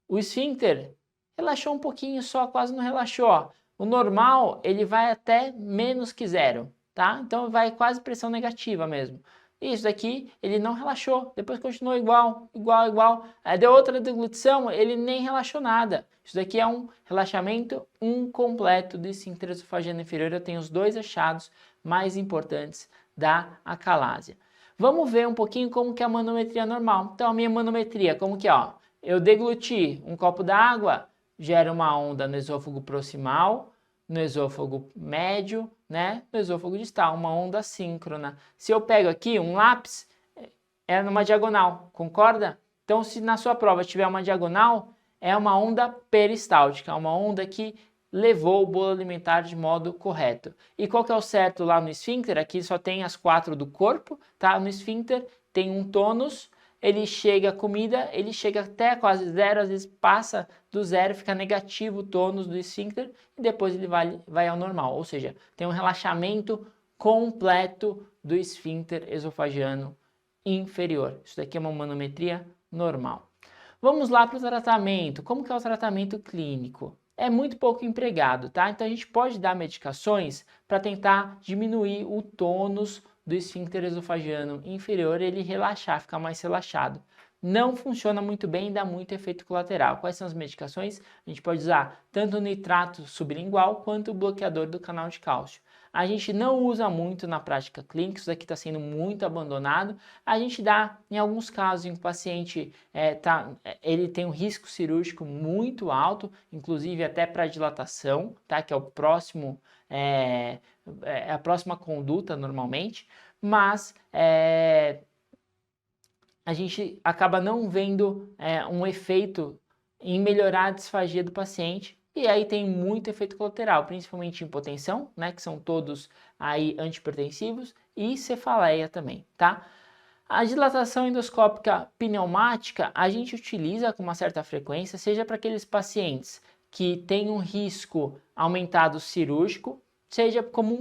O esfíncter relaxou um pouquinho só, quase não relaxou. Ó. O normal, ele vai até menos que zero, tá? Então vai quase pressão negativa mesmo. Isso daqui, ele não relaxou, depois continuou igual. Aí deu outra deglutição, ele nem relaxou nada. Isso daqui é um relaxamento incompleto do esfíncter esofagiano inferior. Eu tenho os dois achados mais importantes da acalásia. Vamos ver um pouquinho como que é a manometria normal. Então a minha manometria, como que é, ó? Eu degluti um copo d'água, gera uma onda no esôfago proximal, no esôfago médio, né? No esôfago distal, uma onda síncrona. Se eu pego aqui um lápis, é numa diagonal, concorda? Então, se na sua prova tiver uma diagonal, é uma onda peristáltica, uma onda que levou o bolo alimentar de modo correto. E qual que é o certo lá no esfíncter? Aqui só tem as 4 do corpo, tá? No esfíncter tem um tônus, ele chega a comida, ele chega até quase zero, às vezes passa do zero, fica negativo o tônus do esfíncter e depois ele vai ao normal, ou seja, tem um relaxamento completo do esfíncter esofagiano inferior. Isso daqui é uma manometria normal. Vamos lá para o tratamento. Como que é o tratamento clínico? É muito pouco empregado, tá? Então a gente pode dar medicações para tentar diminuir o tônus do esfíncter esofagiano inferior, ele relaxar, ficar mais relaxado. Não funciona muito bem e dá muito efeito colateral. Quais são as medicações? A gente pode usar tanto o nitrato sublingual quanto o bloqueador do canal de cálcio. A gente não usa muito na prática clínica, isso daqui está sendo muito abandonado. A gente dá, em alguns casos, em que o paciente ele tem um risco cirúrgico muito alto, inclusive até para dilatação, tá? Que é o próximo, a próxima conduta normalmente, mas a gente acaba não vendo um efeito em melhorar a disfagia do paciente. E aí tem muito efeito colateral, principalmente hipotensão, né, que são todos aí antihipertensivos, e cefaleia também, tá? A dilatação endoscópica pneumática a gente utiliza com uma certa frequência, seja para aqueles pacientes que têm um risco aumentado cirúrgico, seja como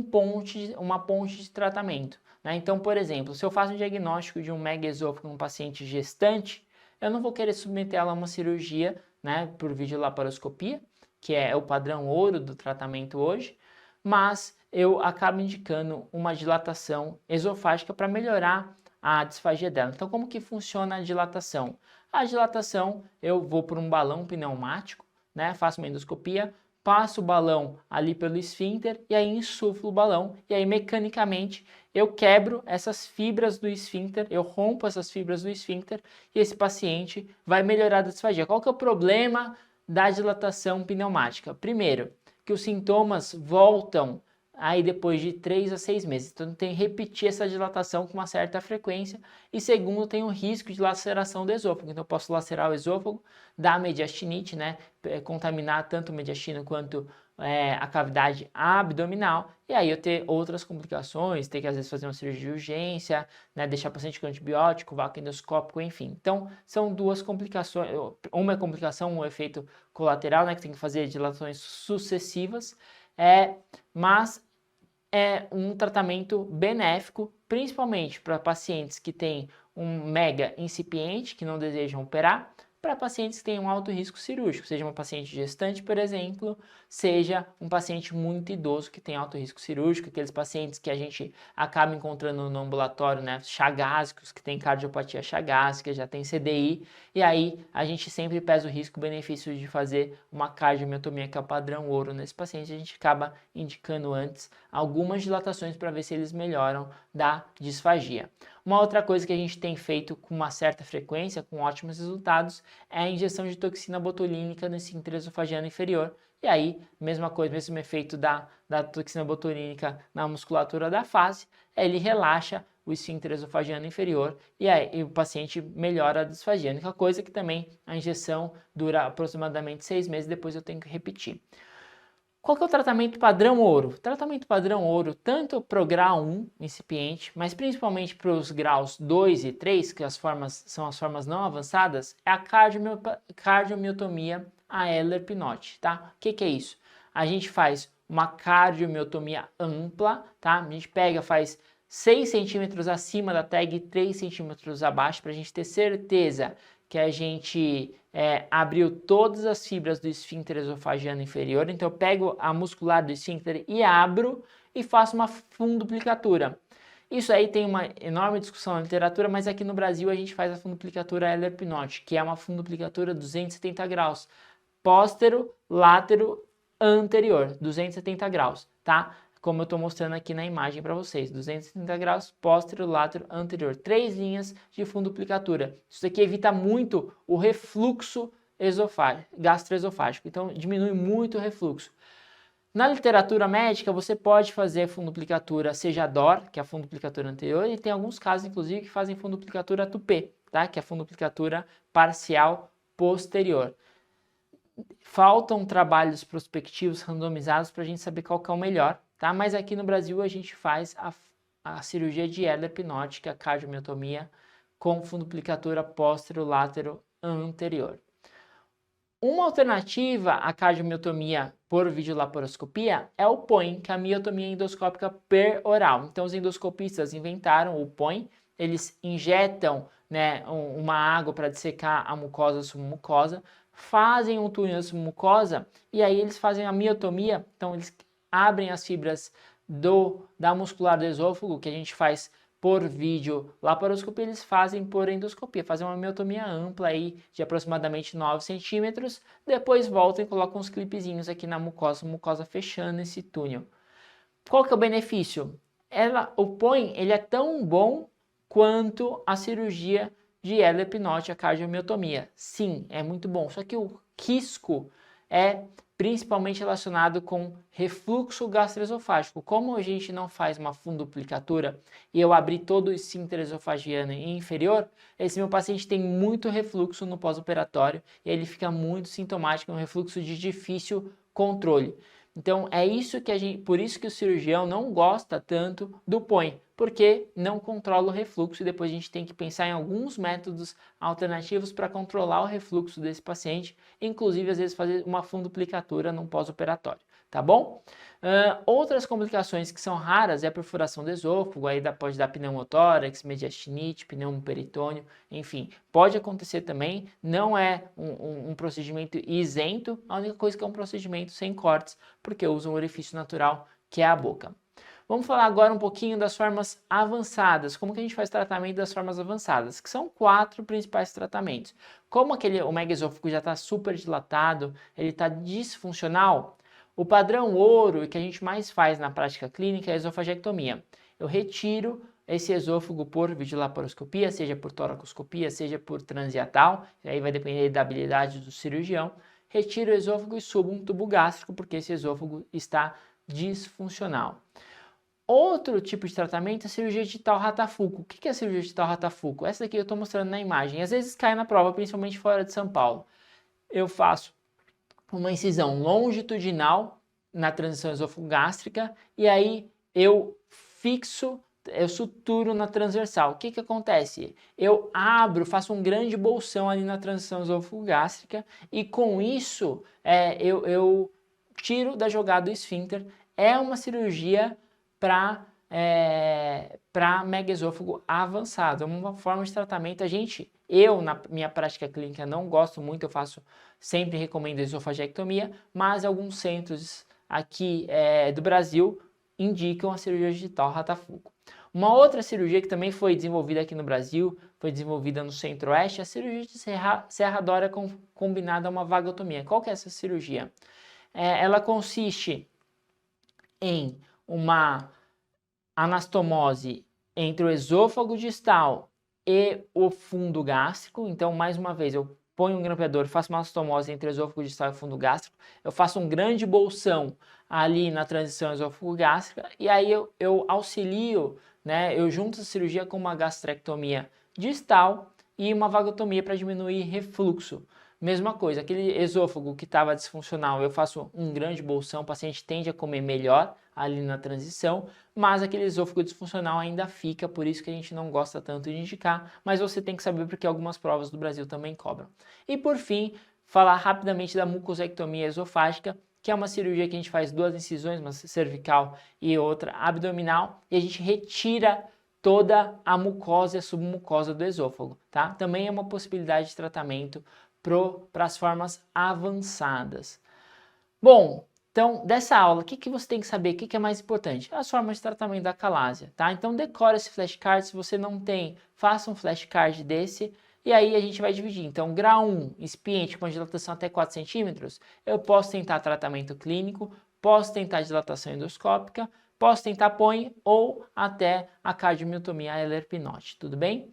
uma ponte de tratamento, né? Então, por exemplo, se eu faço um diagnóstico de um megaesôfago num paciente gestante, eu não vou querer submeter ela a uma cirurgia, né, por videolaparoscopia, que é o padrão ouro do tratamento hoje, mas eu acabo indicando uma dilatação esofágica para melhorar a disfagia dela. Então, como que funciona a dilatação? A dilatação, eu vou por um balão pneumático, né, faço uma endoscopia, passo o balão ali pelo esfíncter e aí insuflo o balão e aí mecanicamente eu quebro essas fibras do esfíncter, eu rompo essas fibras do esfíncter e esse paciente vai melhorar a disfagia. Qual que é o problema da dilatação pneumática? Primeiro, que os sintomas voltam aí depois de 3 a 6 meses. Então tem que repetir essa dilatação com uma certa frequência. E segundo, tem o risco de laceração do esôfago. Então eu posso lacerar o esôfago, dar mediastinite, né? Contaminar tanto o mediastino quanto a cavidade abdominal, e aí eu ter outras complicações, ter que às vezes fazer uma cirurgia de urgência, né, deixar o paciente com antibiótico, vácuo endoscópico, enfim. Então, são duas complicações, uma é complicação, um efeito colateral, né, que tem que fazer dilatações sucessivas, mas é um tratamento benéfico, principalmente para pacientes que têm um mega incipiente, que não desejam operar, para pacientes que têm um alto risco cirúrgico, seja uma paciente gestante, por exemplo, seja um paciente muito idoso que tem alto risco cirúrgico, aqueles pacientes que a gente acaba encontrando no ambulatório, né, chagásicos, que tem cardiopatia chagásica, já tem CDI, e aí a gente sempre pesa o risco-benefício de fazer uma cardiomiotomia, que é o padrão ouro nesse paciente, a gente acaba indicando antes algumas dilatações para ver se eles melhoram da disfagia. Uma outra coisa que a gente tem feito com uma certa frequência, com ótimos resultados, é a injeção de toxina botulínica no esfíncter esofagiano inferior. e aí, mesma coisa, mesmo efeito da toxina botulínica na musculatura da face, ele relaxa o esfíncter esofagiano inferior e aí o paciente melhora a disfagia. A única coisa é que também a injeção dura aproximadamente 6 meses, depois eu tenho que repetir. Qual que é o tratamento padrão ouro? Tratamento padrão ouro, tanto para o grau 1 incipiente, mas principalmente para os graus 2 e 3, que são as formas não avançadas, é a cardiomiotomia a Ehlers-Pinotti, tá? O que é isso? A gente faz uma cardiomiotomia ampla, tá? A gente faz 6 centímetros acima da tag e 3 centímetros abaixo, para a gente ter certeza que a gente abriu todas as fibras do esfíncter esofagiano inferior. Então eu pego a muscular do esfíncter e abro e faço uma funduplicatura. Isso aí tem uma enorme discussão na literatura, mas aqui no Brasil a gente faz a funduplicatura Ehlers-Pinotti, que é uma funduplicatura 270 graus, póstero, látero, anterior, 270 graus, tá? Como eu estou mostrando aqui na imagem para vocês, 270 graus, póstero, látero, anterior, 3 linhas de funduplicatura. Isso aqui evita muito o refluxo gastroesofágico, então diminui muito o refluxo. Na literatura médica, você pode fazer funduplicatura Sejador, que é a funduplicatura anterior, e tem alguns casos, inclusive, que fazem funduplicatura Tupé, tá? Que é a funduplicatura parcial posterior. Faltam trabalhos prospectivos randomizados para a gente saber qual que é o melhor, tá? Mas aqui no Brasil a gente faz a cirurgia de Ehlers-Pinotti, que é a cardiomiotomia, com funduplicatura póstero-látero anterior. Uma alternativa à cardiomiotomia por videolaparoscopia é o POEM, que é a miotomia endoscópica peroral. Então os endoscopistas inventaram o POEM, eles injetam, né, uma água para dissecar a mucosa submucosa, fazem um túnel submucosa e aí eles fazem a miotomia, então eles abrem as fibras da muscular do esôfago, que a gente faz por vídeo laparoscopia, eles fazem por endoscopia, fazem uma miotomia ampla aí de aproximadamente 9 centímetros, depois voltam e colocam uns clipezinhos aqui na mucosa fechando esse túnel. Qual que é o benefício? O POEM, ele é tão bom quanto a cirurgia de Ehlers-Pinotti, a cardiomiotomia. Sim, é muito bom, só que o risco é principalmente relacionado com refluxo gastroesofágico. Como a gente não faz uma funduplicatura e eu abri todo o esfíncter esofagiano inferior, esse meu paciente tem muito refluxo no pós-operatório e ele fica muito sintomático, um refluxo de difícil controle. Então é isso que por isso que o cirurgião não gosta tanto do POEM, porque não controla o refluxo e depois a gente tem que pensar em alguns métodos alternativos para controlar o refluxo desse paciente, inclusive às vezes fazer uma funduplicatura no pós-operatório, tá bom? Outras complicações que são raras é a perfuração do esôfago, aí pode dar pneumotórax, mediastinite, pneumoperitônio, enfim, pode acontecer também, não é um procedimento isento, a única coisa que é um procedimento sem cortes, porque usa um orifício natural que é a boca. Vamos falar agora um pouquinho das formas avançadas, como que a gente faz tratamento das formas avançadas, que são 4 principais tratamentos. Como o megaesôfago já está super dilatado, ele está disfuncional, o padrão ouro que a gente mais faz na prática clínica é a esofagectomia. Eu retiro esse esôfago por videolaparoscopia, seja por toracoscopia, seja por transiatal, aí vai depender da habilidade do cirurgião. Retiro o esôfago e subo um tubo gástrico, porque esse esôfago está disfuncional. Outro tipo de tratamento é a cirurgia de Tal-Ratafuku. O que é a cirurgia de Tal-Ratafuku? Essa daqui eu estou mostrando na imagem. Às vezes cai na prova, principalmente fora de São Paulo. Eu faço uma incisão longitudinal na transição esôfago-gástrica e aí eu suturo na transversal. O que acontece? Eu faço um grande bolsão ali na transição esôfago-gástrica e com isso eu tiro da jogada do esfíncter. É uma cirurgia para megaesôfago avançado, é uma forma de tratamento. Eu na minha prática clínica não gosto muito, sempre recomendo a esofagectomia, mas alguns centros aqui do Brasil indicam a cirurgia de Tal-Ratafuku. Uma outra cirurgia que também foi desenvolvida aqui no Brasil, foi desenvolvida no Centro-Oeste, é a cirurgia de serradória combinada a uma vagotomia. Qual que é essa cirurgia? Ela consiste em uma anastomose entre o esôfago distal e o fundo gástrico. Então, mais uma vez, eu ponho um grampeador, faço uma astomose entre o esôfago distal e o fundo gástrico, eu faço um grande bolsão ali na transição esôfago-gástrica e aí eu auxilio, né, eu junto a cirurgia com uma gastrectomia distal e uma vagotomia para diminuir refluxo. Mesma coisa, aquele esôfago que estava disfuncional, eu faço um grande bolsão, o paciente tende a comer melhor ali na transição, mas aquele esôfago disfuncional ainda fica, por isso que a gente não gosta tanto de indicar, mas você tem que saber porque algumas provas do Brasil também cobram. E por fim, falar rapidamente da mucosectomia esofágica, que é uma cirurgia que a gente faz 2 incisões, uma cervical e outra abdominal, e a gente retira toda a mucosa e a submucosa do esôfago, tá? Também é uma possibilidade de tratamento para as formas avançadas. Bom, então dessa aula, o que você tem que saber? O que é mais importante? As formas de tratamento da calásia, tá? Então decora esse flashcard, se você não tem, faça um flashcard desse e aí a gente vai dividir. Então grau 1, expiente com dilatação até 4 centímetros, eu posso tentar tratamento clínico, posso tentar dilatação endoscópica, posso tentar PONE ou até a cardiomiotomia Ehlers-Pinotti, tudo bem?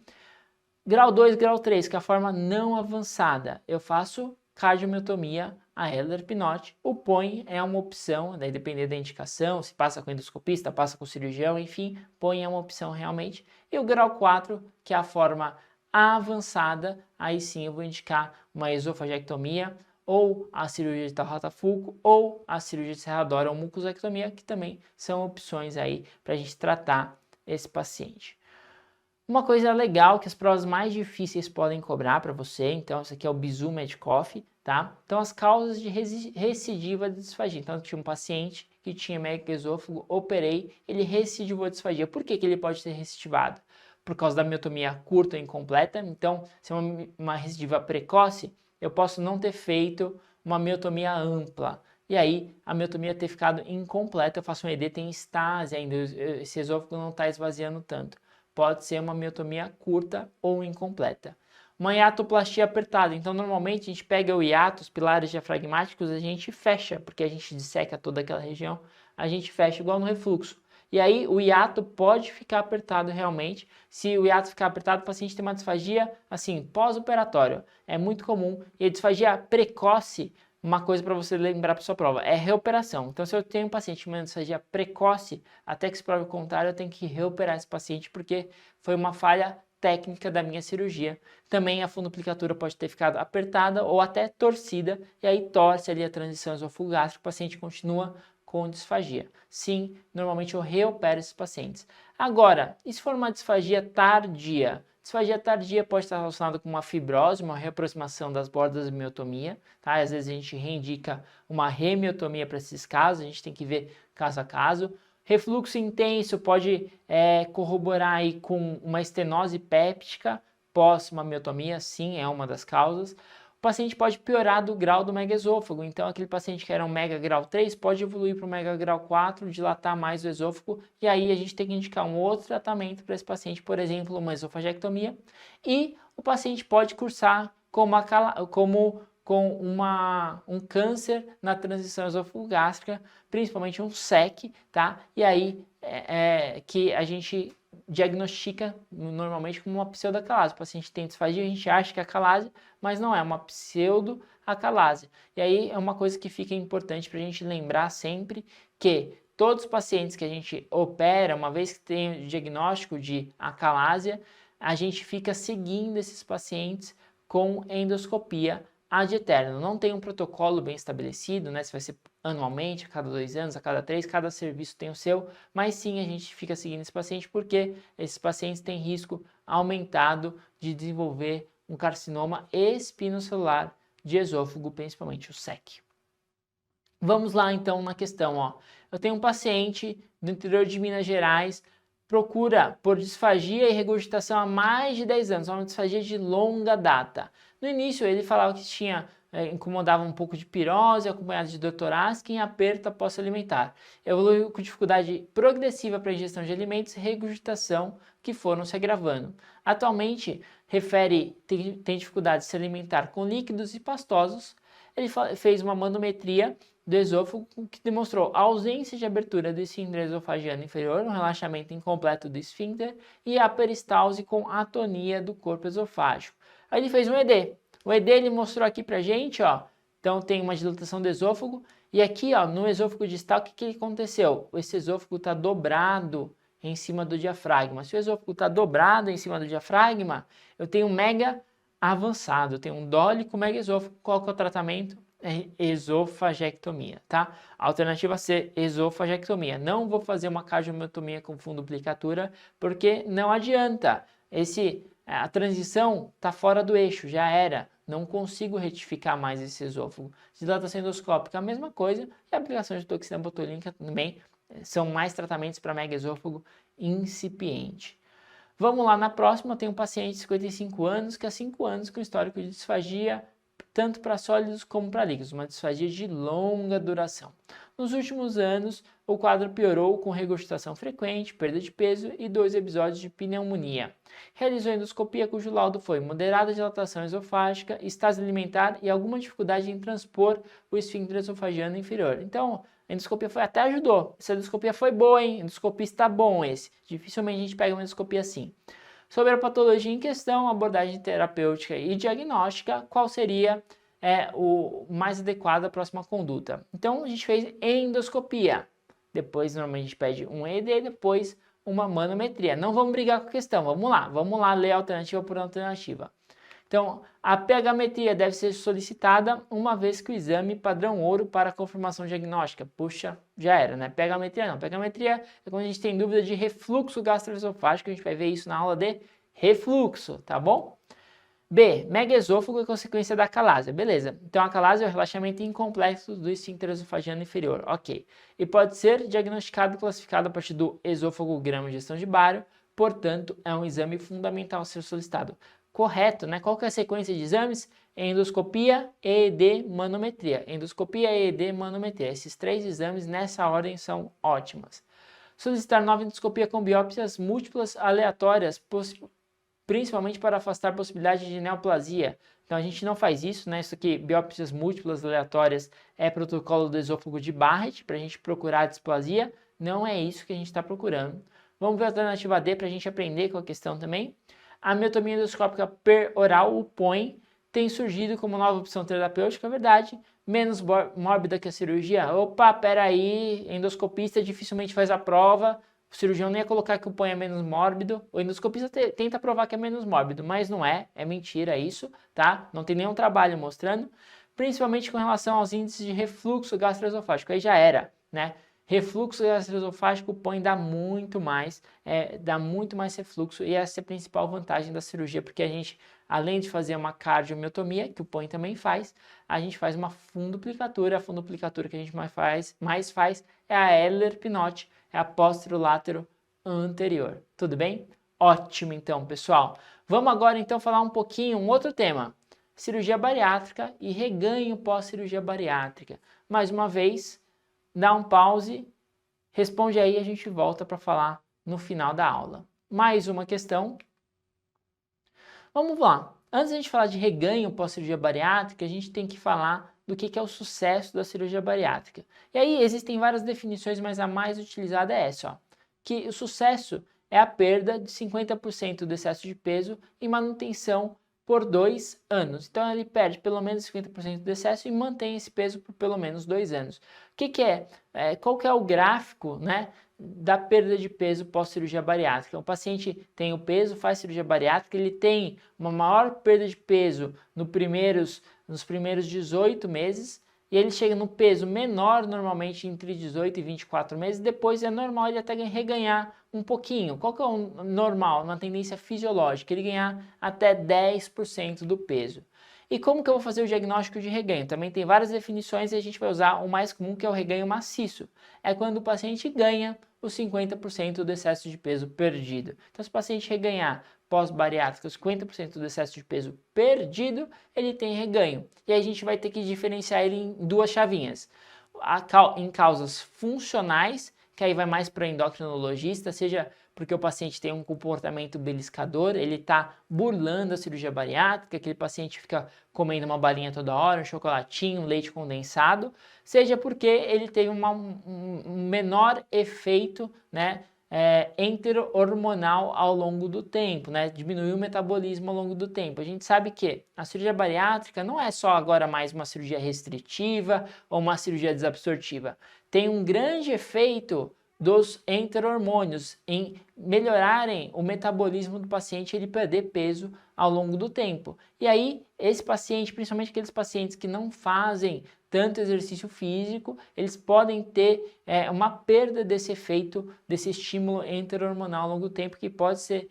Grau 2, grau 3, que é a forma não avançada, eu faço cardiomiotomia a Ehlers-Pinotti. O PONE é uma opção, daí depender da indicação, se passa com endoscopista, passa com cirurgião, enfim, PONE é uma opção realmente. E o grau 4, que é a forma avançada, aí sim eu vou indicar uma esofagectomia, ou a cirurgia de Tal-Ratafulco, ou a cirurgia de Serradora ou mucosectomia, que também são opções aí para a gente tratar esse paciente. Uma coisa legal que as provas mais difíceis podem cobrar para você, então isso aqui é o Bizu Medcoff, tá? Então as causas de recidiva de disfagia. Então eu tinha um paciente que tinha megaesôfago, operei, ele recidivou a disfagia. Por que ele pode ter recidivado? Por causa da miotomia curta ou incompleta. Então, se é uma recidiva precoce, eu posso não ter feito uma miotomia ampla. E aí, a miotomia ter ficado incompleta, eu faço um ED, tem estase ainda, esse esôfago não está esvaziando tanto. Pode ser uma miotomia curta ou incompleta. Uma hiatoplastia apertada. Então, normalmente, a gente pega o hiato, os pilares diafragmáticos, a gente fecha, porque a gente disseca toda aquela região, a gente fecha igual no refluxo. E aí, o hiato pode ficar apertado realmente. Se o hiato ficar apertado, o paciente tem uma disfagia, assim, pós-operatório. É muito comum. E a disfagia precoce, uma coisa para você lembrar para sua prova, é reoperação. Então, se eu tenho um paciente com uma disfagia precoce, até que se prove o contrário, eu tenho que reoperar esse paciente porque foi uma falha técnica da minha cirurgia. Também a fundoplicatura pode ter ficado apertada ou até torcida, e aí torce ali a transição esôfago-gástrica, o paciente continua com disfagia. Sim, normalmente eu reopero esses pacientes. Agora, e se for uma disfagia tardia? Disfagia tardia pode estar relacionada com uma fibrose, uma reaproximação das bordas da miotomia, tá? Às vezes a gente reindica uma remiotomia para esses casos, a gente tem que ver caso a caso. Refluxo intenso pode corroborar aí com uma estenose péptica pós uma miotomia, sim, é uma das causas. O paciente pode piorar do grau do megaesôfago, então aquele paciente que era um mega grau 3 pode evoluir para o mega grau 4, dilatar mais o esôfago, e aí a gente tem que indicar um outro tratamento para esse paciente, por exemplo, uma esofagectomia, e o paciente pode cursar com um câncer na transição esôfago-gástrica, principalmente um SEC, tá? E aí que a gente diagnostica normalmente como uma pseudoacalásia. O paciente tem disfagia, a gente acha que é acalásia, mas não é uma pseudoacalásia. E aí é uma coisa que fica importante para a gente lembrar sempre que todos os pacientes que a gente opera, uma vez que tem o diagnóstico de acalásia, a gente fica seguindo esses pacientes com endoscopia ad eterno. Não tem um protocolo bem estabelecido, né? Se vai ser anualmente, a cada 2 anos, a cada 3, cada serviço tem o seu, mas sim a gente fica seguindo esse paciente porque esses pacientes têm risco aumentado de desenvolver um carcinoma espinocelular de esôfago, principalmente o SEC. Vamos lá então na questão, ó. Eu tenho um paciente do interior de Minas Gerais, procura por disfagia e regurgitação há mais de 10 anos, uma disfagia de longa data. No início ele falava que incomodava um pouco de pirose, acompanhado de dor torácica e aperto após se alimentar. Evoluiu com dificuldade progressiva para a ingestão de alimentos e regurgitação que foram se agravando. Atualmente, tem dificuldade de se alimentar com líquidos e pastosos. Ele fez uma manometria do esôfago que demonstrou a ausência de abertura do esfíncter esofagiano inferior, um relaxamento incompleto do esfíncter e a peristalse com atonia do corpo esofágico. Aí ele fez um ED. O ED ele mostrou aqui pra gente, ó, então tem uma dilatação do esôfago, e aqui, ó, no esôfago distal, o que aconteceu? Esse esôfago está dobrado em cima do diafragma. Se o esôfago está dobrado em cima do diafragma, eu tenho um mega avançado, eu tenho um dólico mega esôfago. Qual que é o tratamento? É esofagectomia, tá? Alternativa C, esofagectomia. Não vou fazer uma cardiomiotomia com fundoplicatura, porque não adianta. A transição está fora do eixo, já era. Não consigo retificar mais esse esôfago. Dilatação endoscópica, a mesma coisa. E a aplicação de toxina botulínica também são mais tratamentos para mega esôfago incipiente. Vamos lá, na próxima tem um paciente de 55 anos que há 5 anos com histórico de disfagia, tanto para sólidos como para líquidos, uma disfagia de longa duração. Nos últimos anos, o quadro piorou com regurgitação frequente, perda de peso e 2 episódios de pneumonia. Realizou endoscopia cujo laudo foi moderada dilatação esofágica, estase alimentar e alguma dificuldade em transpor o esfíncter esofagiano inferior. Então, a endoscopia até ajudou. Essa endoscopia foi boa, hein? Endoscopia está bom esse. Dificilmente a gente pega uma endoscopia assim. Sobre a patologia em questão, abordagem terapêutica e diagnóstica, qual seria o mais adequado à próxima conduta? Então, a gente fez endoscopia. Depois, normalmente, a gente pede um ED, depois uma manometria. Não vamos brigar com a questão, vamos lá ler alternativa por alternativa. Então, a pHmetria deve ser solicitada uma vez que o exame padrão ouro para confirmação diagnóstica. Puxa, já era, né? pHmetria não. pHmetria é quando a gente tem dúvida de refluxo gastroesofágico, a gente vai ver isso na aula de refluxo, tá bom? B, megaesôfago é consequência da acalásia. Beleza. Então, a acalásia é o relaxamento incomplexo do esfíncter esofagiano inferior. Ok. E pode ser diagnosticado e classificado a partir do esôfago grama gestão de bário. Portanto, é um exame fundamental a ser solicitado. Correto, né? Qual que é a sequência de exames? Endoscopia, EED, manometria. Endoscopia, EED, manometria. Esses 3 exames nessa ordem são ótimas. Solicitar nova endoscopia com biópsias múltiplas aleatórias, principalmente para afastar a possibilidade de neoplasia. Então a gente não faz isso, né? Isso aqui, biópsias múltiplas aleatórias, é protocolo do esôfago de Barrett, para a gente procurar a displasia. Não é isso que a gente está procurando. Vamos ver a alternativa D para a gente aprender com a questão também. A miotomia endoscópica peroral, o POEM, tem surgido como nova opção terapêutica, é verdade, menos mórbida que a cirurgia. Opa, peraí, endoscopista dificilmente faz a prova, o cirurgião nem ia colocar que o POEM é menos mórbido, o endoscopista tenta provar que é menos mórbido, mas não é mentira isso, tá? Não tem nenhum trabalho mostrando, principalmente com relação aos índices de refluxo gastroesofágico, aí já era, né? Refluxo gastroesofágico, o POEM dá muito mais refluxo e essa é a principal vantagem da cirurgia, porque a gente, além de fazer uma cardiomiotomia, que o POEM também faz, a gente faz uma fundoplicatura. A fundoplicatura que a gente mais faz é a Ehler-Pinotti, é a posterolátero anterior. Tudo bem? Ótimo então, pessoal. Vamos agora então falar um pouquinho, um outro tema, cirurgia bariátrica e reganho pós-cirurgia bariátrica. Mais uma vez, dá um pause, responde aí e a gente volta para falar no final da aula. Mais uma questão. Vamos lá. Antes de a gente falar de reganho pós-cirurgia bariátrica, a gente tem que falar do que é o sucesso da cirurgia bariátrica. E aí existem várias definições, mas a mais utilizada é essa, ó, que o sucesso é a perda de 50% do excesso de peso e manutenção por 2 anos. Então ele perde pelo menos 50% do excesso e mantém esse peso por pelo menos 2 anos. Qual que é o gráfico, né, da perda de peso pós-cirurgia bariátrica? O paciente tem o peso, faz cirurgia bariátrica, ele tem uma maior perda de peso nos primeiros 18 meses, e ele chega no peso menor normalmente entre 18 e 24 meses, depois é normal ele até reganhar um pouquinho. Qual que é o normal, uma tendência fisiológica? Ele ganhar até 10% do peso. E como que eu vou fazer o diagnóstico de reganho? Também tem várias definições e a gente vai usar o mais comum, que é o reganho maciço. É quando o paciente ganha os 50% do excesso de peso perdido. Então, se o paciente reganhar pós-bariátrica os 50% do excesso de peso perdido, ele tem reganho. E aí a gente vai ter que diferenciar ele em 2 chavinhas. Em causas funcionais, que aí vai mais para o endocrinologista, seja porque o paciente tem um comportamento beliscador, ele está burlando a cirurgia bariátrica, aquele paciente fica comendo uma balinha toda hora, um chocolatinho, um leite condensado, seja porque ele tem um menor efeito, né, enterohormonal ao longo do tempo, né? Diminuir o metabolismo ao longo do tempo. A gente sabe que a cirurgia bariátrica não é só agora mais uma cirurgia restritiva ou uma cirurgia desabsortiva. Tem um grande efeito dos enterohormônios em melhorarem o metabolismo do paciente, ele perder peso ao longo do tempo. E aí, esse paciente, principalmente aqueles pacientes que não fazem tanto exercício físico, eles podem ter uma perda desse efeito, desse estímulo enterohormonal ao longo do tempo, que pode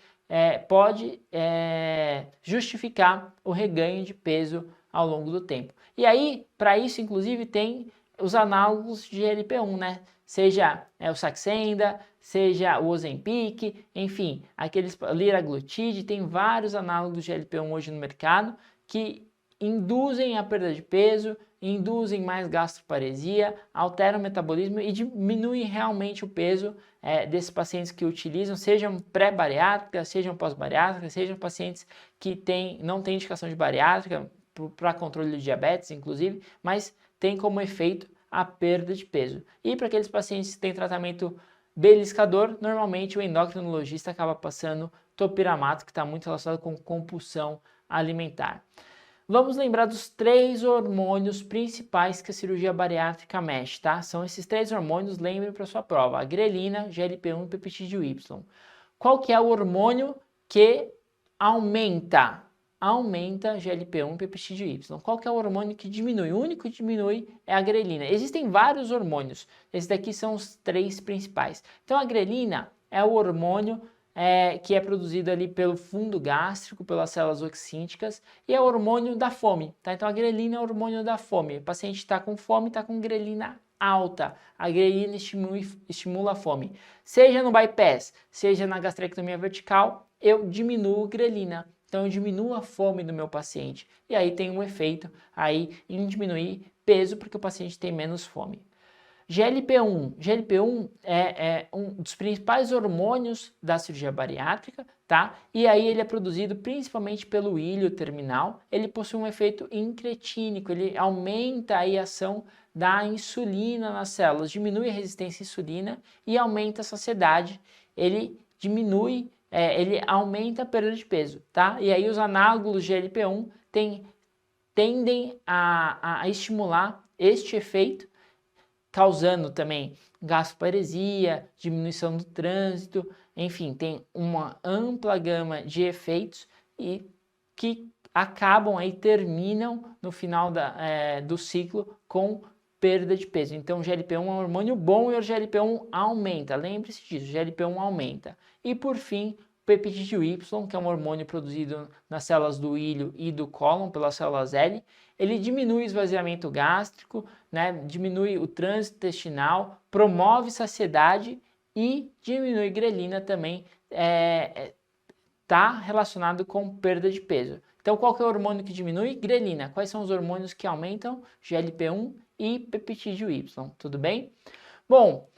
justificar o reganho de peso ao longo do tempo. E aí, para isso, inclusive, tem os análogos de GLP-1, né? Seja o Saxenda, seja o Ozempic, enfim, aqueles liraglutide, tem vários análogos de GLP-1 hoje no mercado que induzem a perda de peso, induzem mais gastroparesia, alteram o metabolismo e diminuem realmente o peso desses pacientes que utilizam, sejam pré-bariátricas, sejam pós-bariátricas, sejam pacientes que não têm indicação de bariátrica para controle de diabetes, inclusive, mas tem como efeito a perda de peso. E para aqueles pacientes que têm tratamento beliscador, normalmente o endocrinologista acaba passando topiramato, que está muito relacionado com compulsão alimentar. Vamos lembrar dos 3 hormônios principais que a cirurgia bariátrica mexe, tá? São esses 3 hormônios, lembre para sua prova, a grelina, GLP-1 e peptídeo Y. Qual que é o hormônio que aumenta GLP-1 e peptídeo Y? Qual que é o hormônio que diminui? O único que diminui é a grelina. Existem vários hormônios, esses daqui são os 3 principais. Então a grelina é o hormônio que é produzido ali pelo fundo gástrico, pelas células oxínticas, e é o hormônio da fome, tá? Então a grelina é o hormônio da fome. O paciente está com fome, está com grelina alta. A grelina estimula a fome. Seja no bypass, seja na gastrectomia vertical, eu diminuo grelina. Então eu diminuo a fome do meu paciente. E aí tem um efeito aí em diminuir peso, porque o paciente tem menos fome. GLP-1 é um dos principais hormônios da cirurgia bariátrica, tá? E aí ele é produzido principalmente pelo ilho terminal. Ele possui um efeito incretínico, ele aumenta aí a ação da insulina nas células, diminui a resistência à insulina e aumenta a saciedade. Ele aumenta a perda de peso, tá? E aí os análogos de GLP-1 tendem a estimular este efeito, causando também gastroparesia, diminuição do trânsito, enfim, tem uma ampla gama de efeitos e que acabam aí, terminam no final do ciclo com perda de peso. Então o GLP-1 é um hormônio bom e o GLP-1 aumenta, lembre-se disso, o GLP-1 aumenta. E por fim, o peptídeo Y, que é um hormônio produzido nas células do ilho e do cólon pelas células L, ele diminui o esvaziamento gástrico, né, diminui o trânsito intestinal, promove saciedade e diminui grelina também, está relacionado com perda de peso. Então qual que é o hormônio que diminui? Grelina. Quais são os hormônios que aumentam? GLP-1 e peptídeo Y, tudo bem? Bom,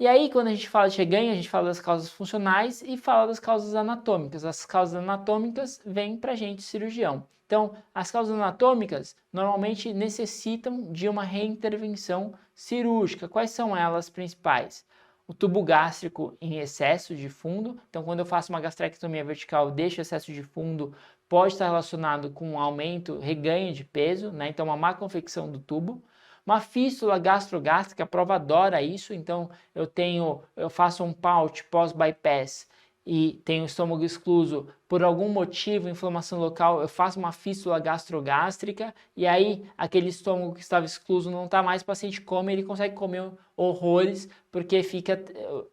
e aí quando a gente fala de reganho, a gente fala das causas funcionais e fala das causas anatômicas. As causas anatômicas vêm para a gente, cirurgião. Então, as causas anatômicas normalmente necessitam de uma reintervenção cirúrgica. Quais são elas principais? O tubo gástrico em excesso de fundo. Então, quando eu faço uma gastrectomia vertical, deixo excesso de fundo, pode estar relacionado com um aumento, reganho de peso, né? Então, uma má confecção do tubo. Uma fístula gastrogástrica, a prova adora isso. Então, eu faço um pouch pós-bypass e tenho o estômago excluso, por algum motivo, inflamação local, eu faço uma fístula gastrogástrica e aí aquele estômago que estava excluso não está mais, o paciente come, ele consegue comer horrores porque fica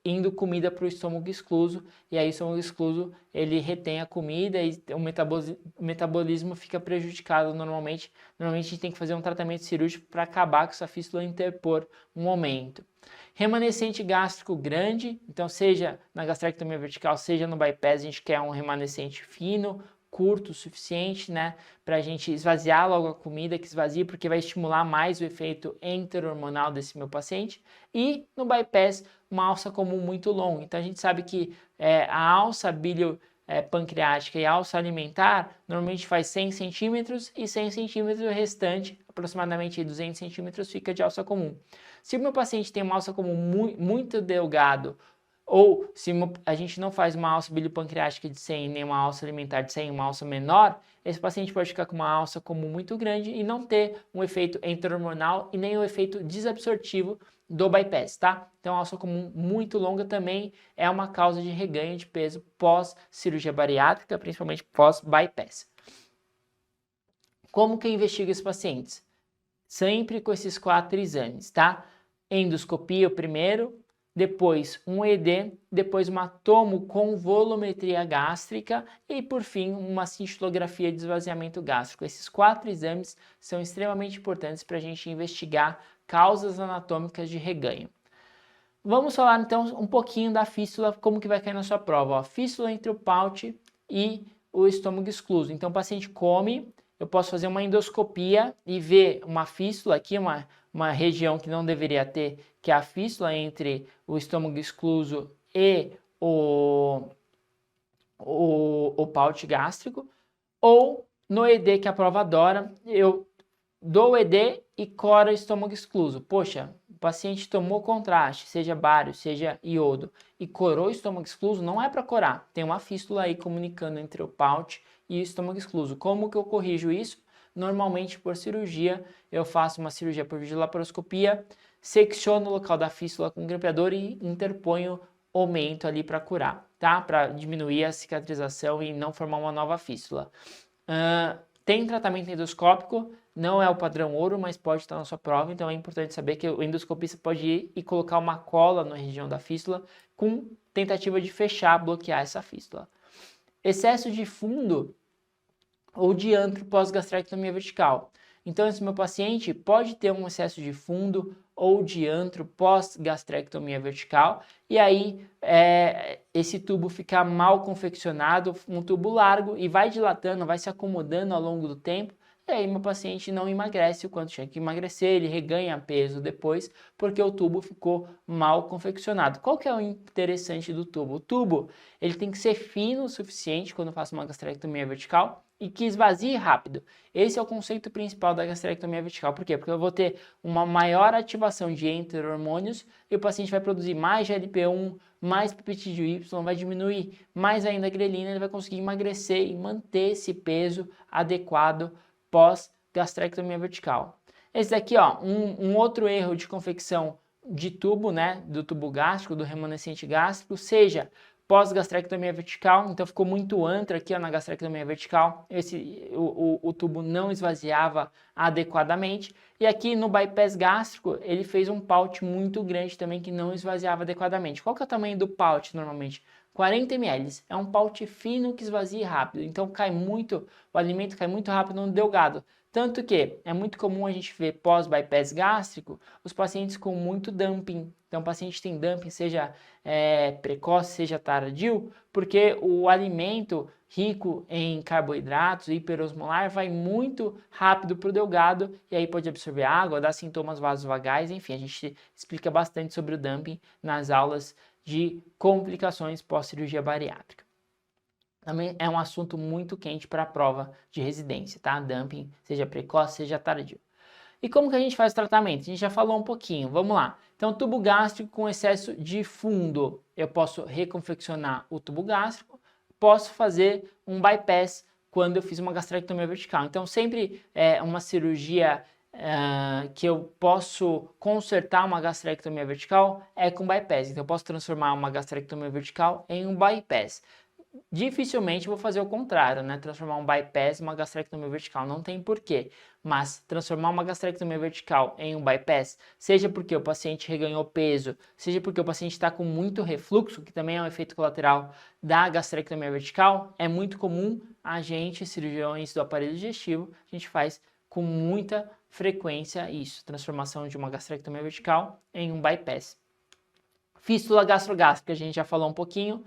indo comida para o estômago excluso e aí o estômago excluso ele retém a comida e o metabolismo fica prejudicado normalmente. Normalmente a gente tem que fazer um tratamento cirúrgico para acabar com essa fístula e interpor um aumento. Remanescente gástrico grande, então seja na gastrectomia vertical, seja no bypass, a gente quer um remanescente fino, curto o suficiente, né, para a gente esvaziar logo a comida, que esvazia, porque vai estimular mais o efeito enterohormonal desse meu paciente. E no bypass, uma alça comum muito longa. Então a gente sabe que a alça pancreática e a alça alimentar normalmente faz 100 centímetros e 100 centímetros, o restante, aproximadamente 200 centímetros, fica de alça comum. Se o meu paciente tem uma alça comum muito delgado ou se a gente não faz uma alça biliopancreática de 100, nem uma alça alimentar de 100, uma alça menor, esse paciente pode ficar com uma alça comum muito grande e não ter um efeito enterohormonal e nem o efeito desabsortivo do bypass, tá? Então, a alça comum muito longa também é uma causa de reganho de peso pós cirurgia bariátrica, principalmente pós bypass. Como que eu investigo esses pacientes? Sempre com esses 4 exames, tá? Endoscopia o primeiro, depois um ED, depois uma tomo com volumetria gástrica e, por fim, uma cintilografia de esvaziamento gástrico. Esses 4 exames são extremamente importantes para a gente investigar causas anatômicas de reganho. Vamos falar, então, um pouquinho da fístula, como que vai cair na sua prova. Ó, fístula entre o pouch e o estômago excluso. Então, o paciente come, eu posso fazer uma endoscopia e ver uma fístula aqui, uma região que não deveria ter, que é a fístula entre o estômago excluso e o pouch gástrico, ou no ED que a prova adora, eu dou o ED e coro o estômago excluso. Poxa, o paciente tomou contraste, seja bário, seja iodo, e corou o estômago excluso, não é para corar. Tem uma fístula aí comunicando entre o pouch e o estômago excluso. Como que eu corrijo isso? Normalmente por cirurgia, eu faço uma cirurgia por videolaparoscopia, secciono o local da fístula com um grampeador e interponho o mento ali para curar, tá? Para diminuir a cicatrização e não formar uma nova fístula. Tem tratamento endoscópico, não é o padrão ouro, mas pode estar na sua prova, então é importante saber que o endoscopista pode ir e colocar uma cola na região da fístula com tentativa de fechar, bloquear essa fístula. Excesso de fundo ou diâmetro pós-gastrectomia vertical. Então, esse meu paciente pode ter um excesso de fundo ou diâmetro pós-gastrectomia vertical, e aí esse tubo fica mal confeccionado, um tubo largo, e vai dilatando, vai se acomodando ao longo do tempo, e aí meu paciente não emagrece o quanto tinha que emagrecer, ele reganha peso depois, porque o tubo ficou mal confeccionado. Qual que é o interessante do tubo? O tubo, ele tem que ser fino o suficiente quando eu faço uma gastrectomia vertical, e que esvazie rápido. Esse é o conceito principal da gastrectomia vertical. Por quê? Porque eu vou ter uma maior ativação de enterohormônios e o paciente vai produzir mais GLP-1, mais peptídeo Y, vai diminuir mais ainda a grelina, ele vai conseguir emagrecer e manter esse peso adequado pós-gastrectomia vertical. Esse daqui, ó, um outro erro de confecção de tubo, né, do tubo gástrico, do remanescente gástrico, seja pós-gastrectomia vertical, então ficou muito antro aqui ó, na gastrectomia vertical, o tubo não esvaziava adequadamente, e aqui no bypass gástrico ele fez um pouch muito grande também que não esvaziava adequadamente. Qual que é o tamanho do pouch normalmente? 40 ml, é um pouch fino que esvazia rápido, então o alimento cai muito rápido no delgado. Tanto que é muito comum a gente ver pós-bypass gástrico os pacientes com muito dumping. Então, o paciente tem dumping, seja precoce, seja tardio, porque o alimento rico em carboidratos, hiperosmolar, vai muito rápido para o delgado e aí pode absorver água, dar sintomas vasovagais, enfim, a gente explica bastante sobre o dumping nas aulas de complicações pós-cirurgia bariátrica. Também é um assunto muito quente para a prova de residência, tá? Dumping, seja precoce, seja tardio. E como que a gente faz o tratamento? A gente já falou um pouquinho, vamos lá. Então, tubo gástrico com excesso de fundo, eu posso reconfeccionar o tubo gástrico, posso fazer um bypass quando eu fiz uma gastrectomia vertical. Então, sempre uma cirurgia que eu posso consertar uma gastrectomia vertical é com bypass. Então, eu posso transformar uma gastrectomia vertical em um bypass. Dificilmente vou fazer o contrário, né? Transformar um bypass em uma gastrectomia vertical, não tem porquê. Mas transformar uma gastrectomia vertical em um bypass, seja porque o paciente reganhou peso, seja porque o paciente está com muito refluxo, que também é um efeito colateral da gastrectomia vertical, é muito comum a gente, cirurgiões do aparelho digestivo, a gente faz com muita frequência isso, transformação de uma gastrectomia vertical em um bypass. Fístula gastrogástrica, a gente já falou um pouquinho,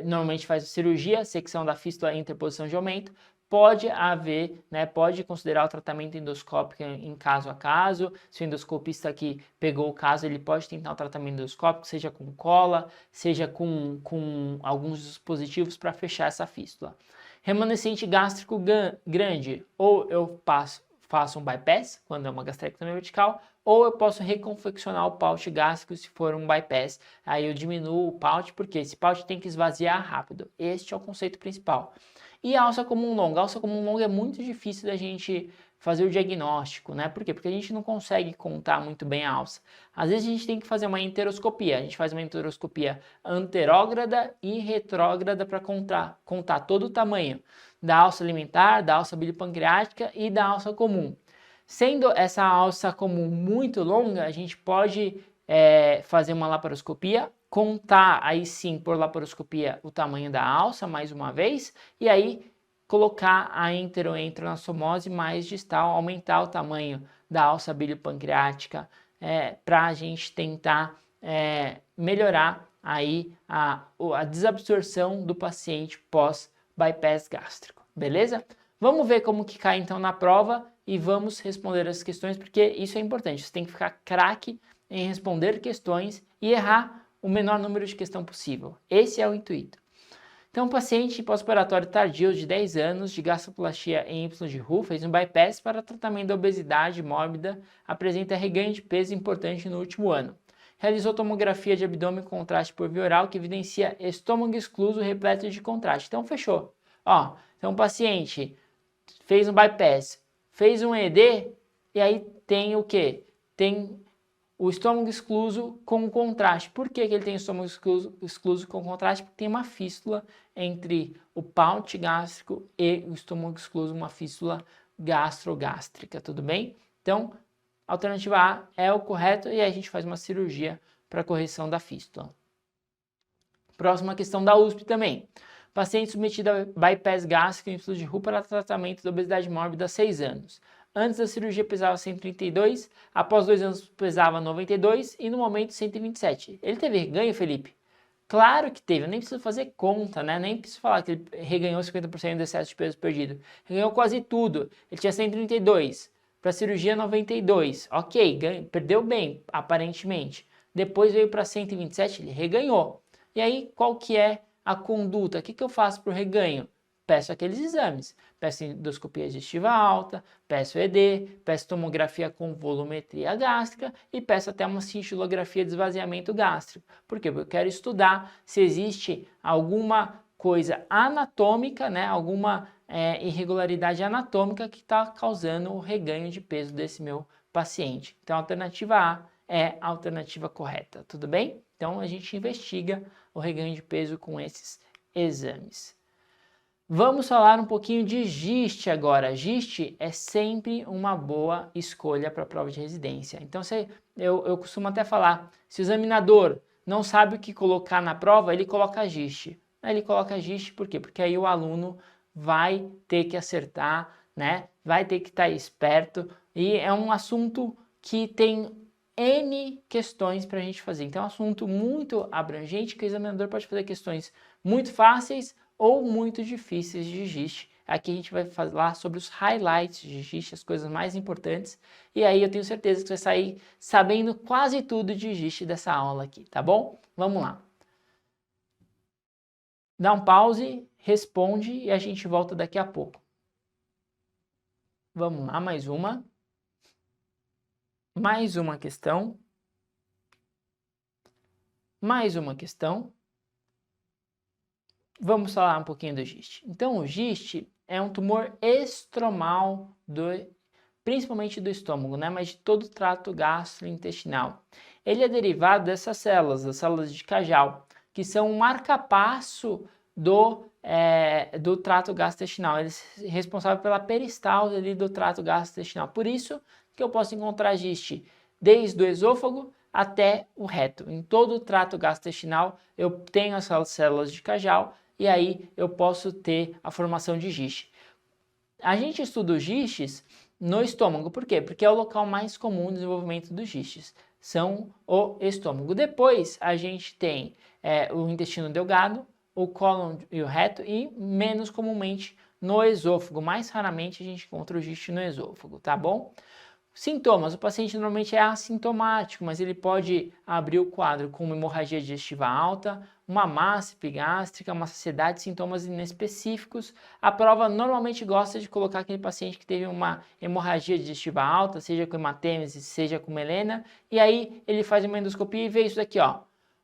normalmente faz cirurgia, secção da fístula e interposição de aumento. Pode haver, né, pode considerar o tratamento endoscópico em caso a caso. Se o endoscopista que pegou o caso, ele pode tentar o tratamento endoscópico, seja com cola, seja com alguns dispositivos para fechar essa fístula. Remanescente gástrico grande, ou eu faço faço um bypass, quando é uma gastrectomia vertical, ou eu posso reconfeccionar o pouch gástrico se for um bypass. Aí eu diminuo o pouch, porque esse pouch tem que esvaziar rápido. Este é o conceito principal. E a alça comum longa? A alça comum longa é muito difícil da gente fazer o diagnóstico, né? Por quê? Porque a gente não consegue contar muito bem a alça. Às vezes a gente tem que fazer uma enteroscopia. A gente faz uma enteroscopia anterógrada e retrógrada para contar todo o tamanho da alça alimentar, da alça bilipancreática e da alça comum. Sendo essa alça comum muito longa, a gente pode fazer uma laparoscopia, contar aí sim por laparoscopia o tamanho da alça mais uma vez, e aí colocar a enteroentronassomose mais distal, aumentar o tamanho da alça biliopancreática para a gente tentar melhorar aí a desabsorção do paciente pós bypass gástrico, beleza? Vamos ver como que cai então na prova e vamos responder as questões, porque isso é importante, você tem que ficar craque em responder questões e errar o menor número de questão possível. Esse é o intuito. Então, paciente pós-operatório tardio de 10 anos de gastroplastia em Y de Roux fez um bypass para tratamento da obesidade mórbida, apresenta reganho de peso importante no último ano. Realizou tomografia de abdômen com contraste por via oral que evidencia estômago excluso repleto de contraste. Então, fechou. Ó, então o paciente fez um bypass, fez um ED e aí tem o quê? Tem o estômago excluso com contraste. Por que ele tem o estômago excluso com contraste? Porque tem uma fístula entre o pouch gástrico e o estômago excluso, uma fístula gastrogástrica, tudo bem? Então, a alternativa A é o correto e aí a gente faz uma cirurgia para correção da fístula. Próxima questão da USP também. Paciente submetido a bypass gástrico em Y de Roux para tratamento da obesidade mórbida há 6 anos. Antes da cirurgia pesava 132, após 2 anos pesava 92 e no momento 127. Ele teve reganho, Felipe? Claro que teve, eu nem preciso fazer conta, né? Nem preciso falar que ele reganhou 50% do excesso de peso perdido. Reganhou quase tudo. Ele tinha 132, para cirurgia 92. Ok, perdeu bem, aparentemente. Depois veio para 127, ele reganhou. E aí, qual que é a conduta? O que eu faço para o reganho? Peço aqueles exames, peço endoscopia digestiva alta, peço ED, peço tomografia com volumetria gástrica e peço até uma cintilografia de esvaziamento gástrico. Por quê? Porque eu quero estudar se existe alguma coisa anatômica, né, alguma irregularidade anatômica que está causando o reganho de peso desse meu paciente. Então a alternativa A é a alternativa correta, tudo bem? Então a gente investiga o reganho de peso com esses exames. Vamos falar um pouquinho de GIST agora. GIST é sempre uma boa escolha para a prova de residência. Então, eu costumo até falar, se o examinador não sabe o que colocar na prova, ele coloca GIST. Ele coloca GIST por quê? Porque aí o aluno vai ter que acertar, né? Vai ter que estar esperto e é um assunto que tem N questões para a gente fazer. Então é um assunto muito abrangente que o examinador pode fazer questões muito fáceis ou muito difíceis de GIST. Aqui a gente vai falar sobre os highlights de GIST, as coisas mais importantes. E aí eu tenho certeza que você vai sair sabendo quase tudo de GIST dessa aula aqui, tá bom? Vamos lá. Dá um pause, responde e a gente volta daqui a pouco. Vamos lá, mais uma. Mais uma questão. Mais uma questão. Vamos falar um pouquinho do GIST. Então, o GIST é um tumor estromal, principalmente do estômago, né? Mas de todo o trato gastrointestinal. Ele é derivado dessas células, das células de Cajal, que são um marcapasso do trato gastrointestinal. Eles são responsáveis pela peristalse ali do trato gastrointestinal. Por isso que eu posso encontrar GIST desde o esôfago até o reto. Em todo o trato gastrointestinal eu tenho essas células de Cajal e aí eu posso ter a formação de GIST. A gente estuda os GISTs no estômago, por quê? Porque é o local mais comum de desenvolvimento dos GISTs, são o estômago. Depois a gente tem o intestino delgado, o cólon e o reto e menos comumente no esôfago. Mais raramente a gente encontra o GIST no esôfago, tá bom? Sintomas, o paciente normalmente é assintomático, mas ele pode abrir o quadro com uma hemorragia digestiva alta, uma massa epigástrica, uma saciedade, sintomas inespecíficos. A prova normalmente gosta de colocar aquele paciente que teve uma hemorragia digestiva alta, seja com hematêmese, seja com melena, e aí ele faz uma endoscopia e vê isso daqui, ó,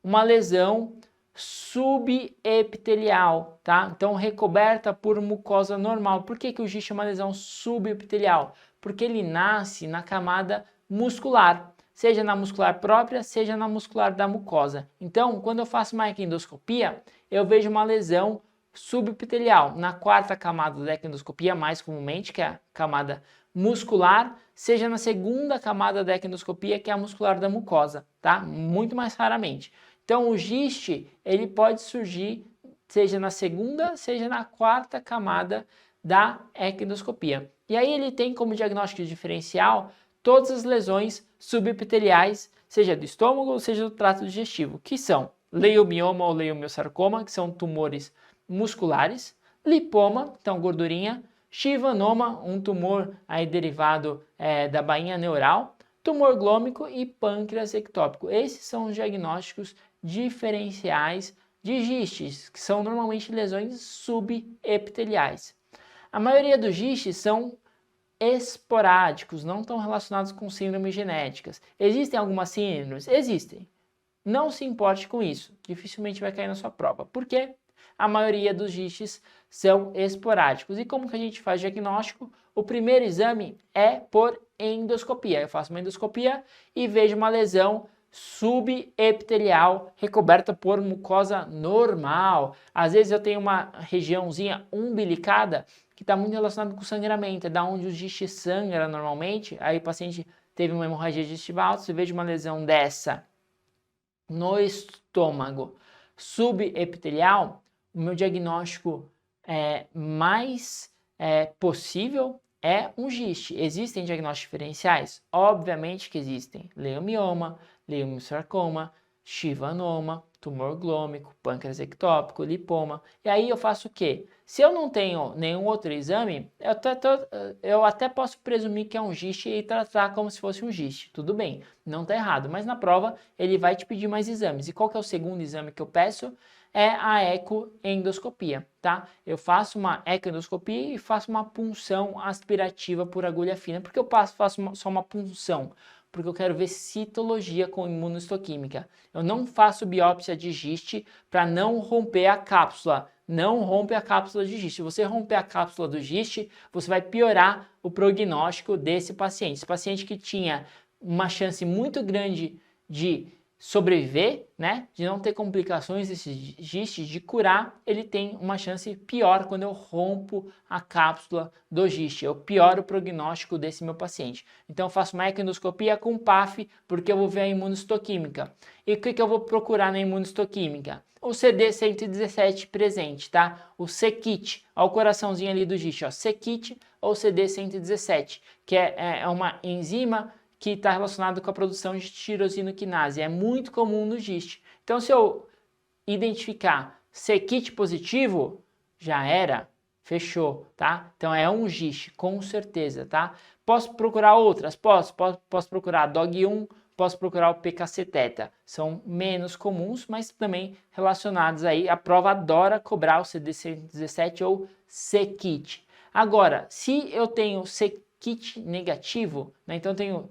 uma lesão subepitelial, tá? Então recoberta por mucosa normal. Por que o GIST é uma lesão subepitelial? Porque ele nasce na camada muscular, seja na muscular própria, seja na muscular da mucosa. Então, quando eu faço uma equendoscopia, eu vejo uma lesão subepitelial na quarta camada da equendoscopia, mais comumente, que é a camada muscular, seja na segunda camada da equendoscopia, que é a muscular da mucosa, tá? Muito mais raramente. Então, o GIST, ele pode surgir seja na segunda, seja na quarta camada da equendoscopia. E aí ele tem como diagnóstico diferencial todas as lesões subepiteliais, seja do estômago ou seja do trato digestivo, que são leiomioma ou leiomiosarcoma, que são tumores musculares, lipoma, então gordurinha, chivanoma, um tumor aí derivado da bainha neural, tumor glômico e pâncreas ectópico. Esses são os diagnósticos diferenciais de gistes, que são normalmente lesões subepiteliais. A maioria dos gistes são esporádicos, não estão relacionados com síndromes genéticas. Existem algumas síndromes? Existem. Não se importe com isso, dificilmente vai cair na sua prova. Por quê? A maioria dos gistes são esporádicos. E como que a gente faz diagnóstico? O primeiro exame é por endoscopia. Eu faço uma endoscopia e vejo uma lesão subepitelial recoberta por mucosa normal. Às vezes eu tenho uma regiãozinha umbilicada que está muito relacionada com sangramento, é da onde o GIST sangra normalmente. Aí o paciente teve uma hemorragia digestiva alta, se vejo uma lesão dessa no estômago subepitelial, o meu diagnóstico mais possível é um GIST. Existem diagnósticos diferenciais? Obviamente que existem. Leiomioma, leiomiosarcoma, chivanoma, tumor glômico, pâncreas ectópico, lipoma. E aí eu faço o quê? Se eu não tenho nenhum outro exame, eu até posso presumir que é um GIST e tratar como se fosse um GIST. Tudo bem, não está errado. Mas na prova ele vai te pedir mais exames. E qual que é o segundo exame que eu peço? É a ecoendoscopia, tá? Eu faço uma ecoendoscopia e faço uma punção aspirativa por agulha fina. Por que eu faço só uma punção? Porque eu quero ver citologia com imunohistoquímica. Eu não faço biópsia de GIST para não romper a cápsula. Não rompe a cápsula de GIST. Se você romper a cápsula do GIST, você vai piorar o prognóstico desse paciente. Esse paciente que tinha uma chance muito grande de sobreviver, né, de não ter complicações desses gistes, de curar, ele tem uma chance pior quando eu rompo a cápsula do giste. Eu pioro o prognóstico desse meu paciente. Então eu faço uma ecoendoscopia com PAF, porque eu vou ver a imunohistoquímica. E o que eu vou procurar na imunohistoquímica? O CD117 presente, tá? O c-KIT, ó, o coraçãozinho ali do giste, ó, c-KIT ou CD117, que é uma enzima que está relacionado com a produção de tirosinoquinase. É muito comum no GIST. Então, se eu identificar c-KIT positivo, já era, fechou, tá? Então, é um GIST, com certeza, tá? Posso procurar outras? Posso procurar a DOG1, posso procurar o PKC-teta. São menos comuns, mas também relacionados aí. A prova adora cobrar o CD117 ou c-KIT. Agora, se eu tenho c-KIT negativo, né? Então tenho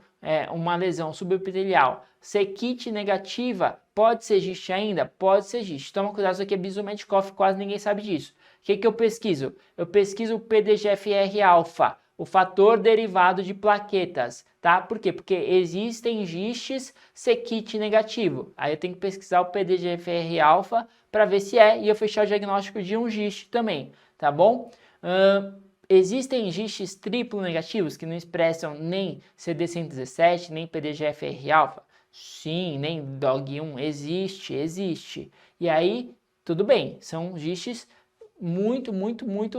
uma lesão subepitelial, c-KIT negativa, pode ser GIST ainda? Pode ser GIST. Toma cuidado, isso aqui é Bisometikoff, quase ninguém sabe disso. O que eu pesquiso? Eu pesquiso o PDGFR-alfa, o fator derivado de plaquetas, tá? Por quê? Porque existem GISTs c-KIT negativo. Aí eu tenho que pesquisar o PDGFR-alfa para ver se e eu fechar o diagnóstico de um GIST também, tá bom? Existem GISTs triplo negativos que não expressam nem CD117, nem PDGFR-alfa? Sim, nem DOG1. Existe. E aí, tudo bem, são GISTs muito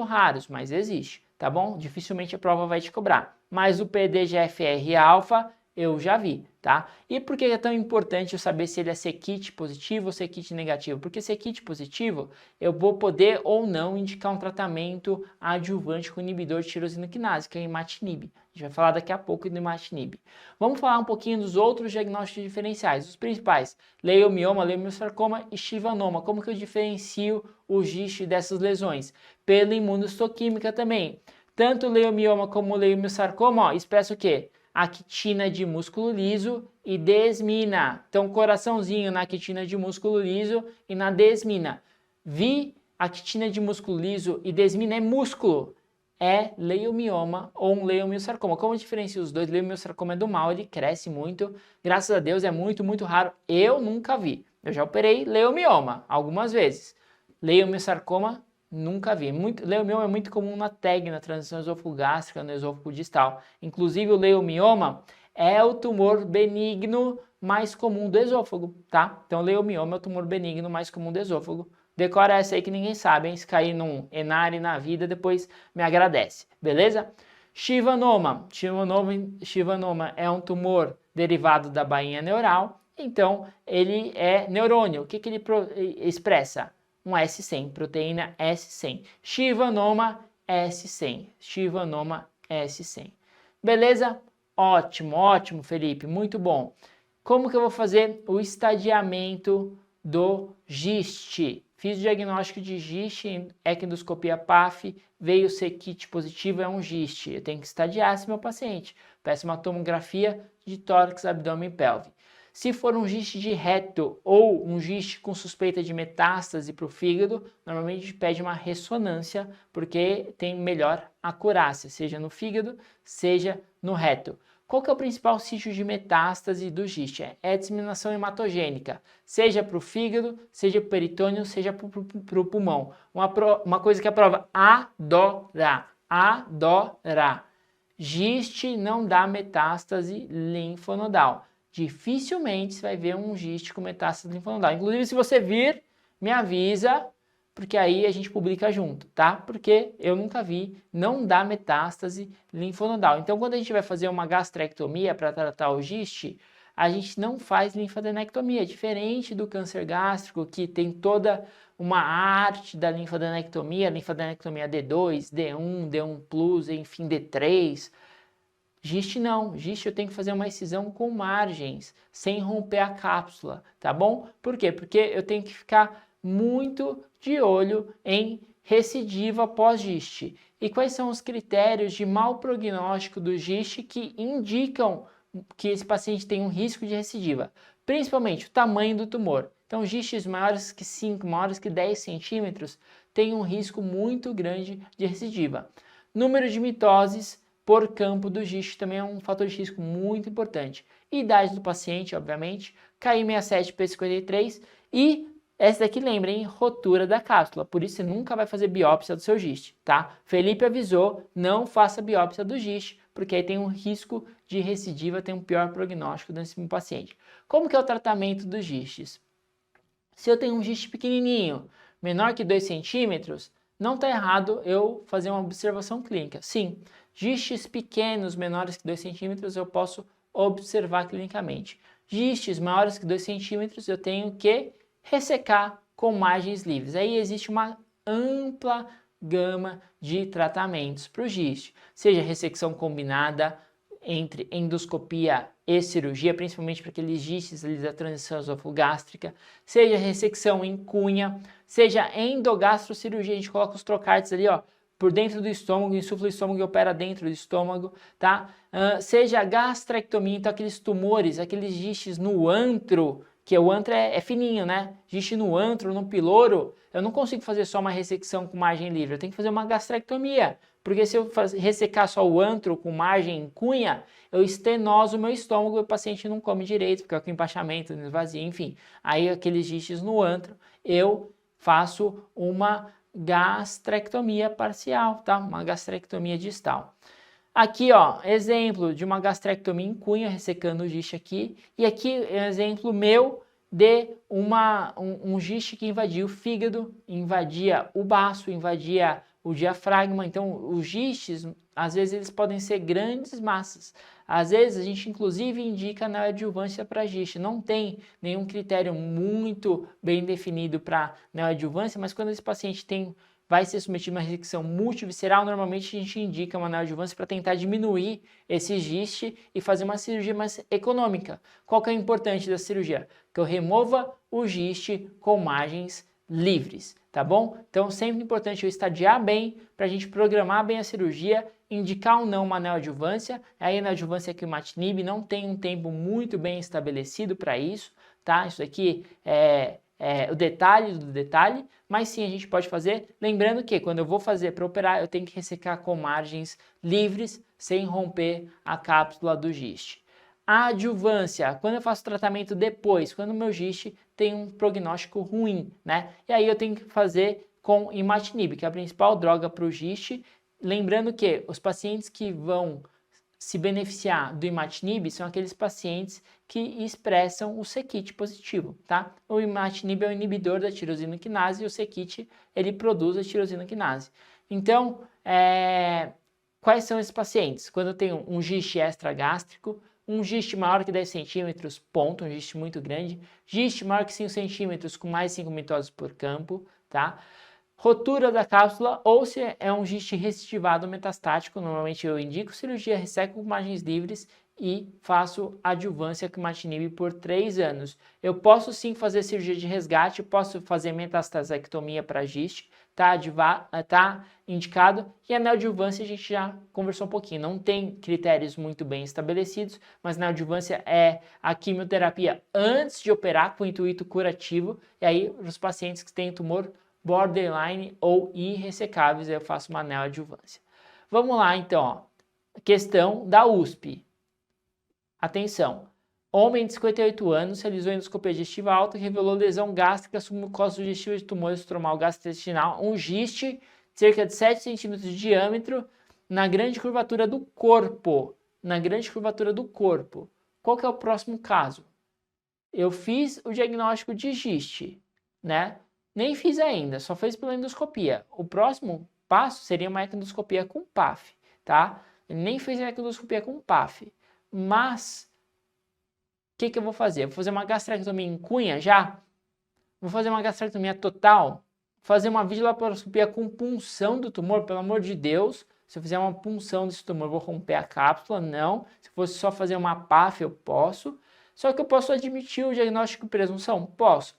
raros, mas existe, tá bom? Dificilmente a prova vai te cobrar. Mas o PDGFR-alfa eu já vi, tá? E por que é tão importante eu saber se ele é C-kit positivo ou C-kit negativo? Porque C-kit positivo, eu vou poder ou não indicar um tratamento adjuvante com inibidor de tirosina quinase, que é o imatinib. A gente vai falar daqui a pouco do imatinib. Vamos falar um pouquinho dos outros diagnósticos diferenciais, os principais: leiomioma, leiomiosarcoma e chivanoma. Como que eu diferencio o GIST dessas lesões? Pela imunohistoquímica também. Tanto o leiomioma como o leiomiosarcoma, ó, expressa o quê? Actina de músculo liso e desmina. Então, coraçãozinho na actina de músculo liso e na desmina. Vi actina de músculo liso e desmina é músculo. É leiomioma ou um leiomiosarcoma. Como diferencia os dois? Leiomiosarcoma é do mal, ele cresce muito. Graças a Deus é muito, muito raro. Eu nunca vi. Eu já operei leiomioma algumas vezes. Leiomiosarcoma nunca vi. Leiomioma é muito comum na TEG, na transição esôfago-gástrica, no esôfago distal. Inclusive o leiomioma é o tumor benigno mais comum do esôfago, tá? Então leiomioma é o tumor benigno mais comum do esôfago. Decora essa aí que ninguém sabe, hein? Se cair num Enare na vida, depois me agradece, beleza? Chivanoma. Chivanoma é um tumor derivado da bainha neural, então ele é neurônio. O que ele expressa? Um S100, proteína S100. Chivanoma S100. Chivanoma S100. Beleza? Ótimo, ótimo, Felipe, muito bom. Como que eu vou fazer o estadiamento do GIST? Fiz o diagnóstico de GIST, endoscopia PAF, veio C-kit positivo, é um GIST. Eu tenho que estadiar esse meu paciente. Peço uma tomografia de tórax, abdômen e pelve. Se for um GIST de reto ou um GIST com suspeita de metástase para o fígado, normalmente a gente pede uma ressonância, porque tem melhor acurácia, seja no fígado, seja no reto. Qual que é o principal sítio de metástase do GIST? É a disseminação hematogênica, seja para o fígado, seja para o peritônio, seja para o pulmão. Uma coisa que a prova adora. GIST não dá metástase linfonodal. Dificilmente você vai ver um GIST com metástase linfonodal. Inclusive, se você vir, me avisa, porque aí a gente publica junto, tá? Porque eu nunca vi, não dá metástase linfonodal. Então, quando a gente vai fazer uma gastrectomia para tratar o GIST, a gente não faz linfadenectomia, diferente do câncer gástrico, que tem toda uma arte da linfadenectomia D2, D1, D1+, enfim, D3. GIST não, GIST eu tenho que fazer uma excisão com margens, sem romper a cápsula, tá bom? Por quê? Porque eu tenho que ficar muito de olho em recidiva pós-GIST. E quais são os critérios de mau prognóstico do GIST que indicam que esse paciente tem um risco de recidiva? Principalmente o tamanho do tumor. Então, GISTs maiores que 5, maiores que 10 centímetros têm um risco muito grande de recidiva. Número de mitoses por campo do GIST também é um fator de risco muito importante. Idade do paciente, obviamente, KI67, P53 e essa daqui, lembrem, rotura da cápsula. Por isso você nunca vai fazer biópsia do seu GIST, tá? Felipe avisou, não faça biópsia do GIST, porque aí tem um risco de recidiva, tem um pior prognóstico desse paciente. Como que é o tratamento dos GISTs? Se eu tenho um GIST pequenininho, menor que 2 centímetros, não está errado eu fazer uma observação clínica. Sim, GISTs pequenos, menores que 2 centímetros, eu posso observar clinicamente. GISTs maiores que 2 centímetros, eu tenho que ressecar com margens livres. Aí existe uma ampla gama de tratamentos para o GIST, seja ressecção combinada entre endoscopia e cirurgia, principalmente para aqueles GISTs ali da transição esôfago-gástrica, seja ressecção em cunha, seja endogastrocirurgia, a gente coloca os trocárteres ali, ó, por dentro do estômago, insufla o estômago e opera dentro do estômago, tá? Seja gastrectomia, então aqueles tumores, aqueles GISTs no antro, que o antro é fininho, né? GIST no antro, no piloro, eu não consigo fazer só uma ressecção com margem livre, eu tenho que fazer uma gastrectomia, porque se eu ressecar só o antro com margem em cunha, eu estenoso o meu estômago e o paciente não come direito, fica com empachamento, esvazia, enfim. Aí aqueles GISTs no antro, eu faço uma gastrectomia parcial, tá? Uma gastrectomia distal. Aqui, ó, exemplo de uma gastrectomia em cunha, ressecando o GIST aqui. E aqui é um exemplo meu de um GIST que invadia o fígado, invadia o baço, invadia o diafragma. Então, os gistes, às vezes, eles podem ser grandes massas. Às vezes, a gente, inclusive, indica neoadjuvância para giste. Não tem nenhum critério muito bem definido para neoadjuvância, mas quando esse paciente vai ser submetido a uma resecção multivisceral, normalmente a gente indica uma neoadjuvância para tentar diminuir esse giste e fazer uma cirurgia mais econômica. Qual que é o importante da cirurgia? Que eu remova o giste com margens livres, tá bom? Então, sempre importante eu estadiar bem para a gente programar bem a cirurgia, indicar ou não uma neoadjuvância. Aí a neoadjuvância que o imatinib não tem um tempo muito bem estabelecido para isso, tá? Isso aqui é o detalhe do detalhe, mas sim a gente pode fazer, lembrando que quando eu vou fazer para operar, eu tenho que ressecar com margens livres, sem romper a cápsula do giste. A adjuvância, quando eu faço tratamento depois, quando o meu giste tem um prognóstico ruim, né? E aí eu tenho que fazer com imatinib, que é a principal droga para o giste. Lembrando que os pacientes que vão se beneficiar do imatinib são aqueles pacientes que expressam o c-KIT positivo, tá? O imatinib é o inibidor da tirosina quinase e o c-KIT ele produz a tirosina quinase. Então, quais são esses pacientes? Quando eu tenho um giste extragástrico, um giste maior que 10 centímetros, ponto, um giste muito grande, giste maior que 5 centímetros com mais de 5 mitoses por campo, tá? Rotura da cápsula ou se é um giste recidivado metastático, normalmente eu indico cirurgia, resseco com margens livres e faço adjuvância com imatinib por 3 anos. Eu posso sim fazer cirurgia de resgate, posso fazer metastasectomia para giste, tá indicado, e a neoadjuvância a gente já conversou um pouquinho, não tem critérios muito bem estabelecidos, mas neoadjuvância é a quimioterapia antes de operar com intuito curativo, e aí os pacientes que têm tumor borderline ou irressecáveis, eu faço uma neoadjuvância. Vamos lá então, ó. Questão da USP. Atenção, homem de 58 anos realizou endoscopia digestiva alta e revelou lesão gástrica submucosa digestiva de tumor estromal gastrointestinal, um giste de cerca de 7 centímetros de diâmetro na grande curvatura do corpo. Qual que é o próximo caso? Eu fiz o diagnóstico de giste, né? Nem fiz ainda, só fez pela endoscopia. O próximo passo seria uma endoscopia com PAF, tá? Nem fez a endoscopia com PAF. Mas, o que eu vou fazer? Vou fazer uma gastrectomia em cunha já? Vou fazer uma gastrectomia total? Fazer uma videolaparoscopia com punção do tumor? Pelo amor de Deus, se eu fizer uma punção desse tumor, eu vou romper a cápsula? Não. Se fosse só fazer uma PAF, eu posso. Só que eu posso admitir o diagnóstico de presunção? Posso.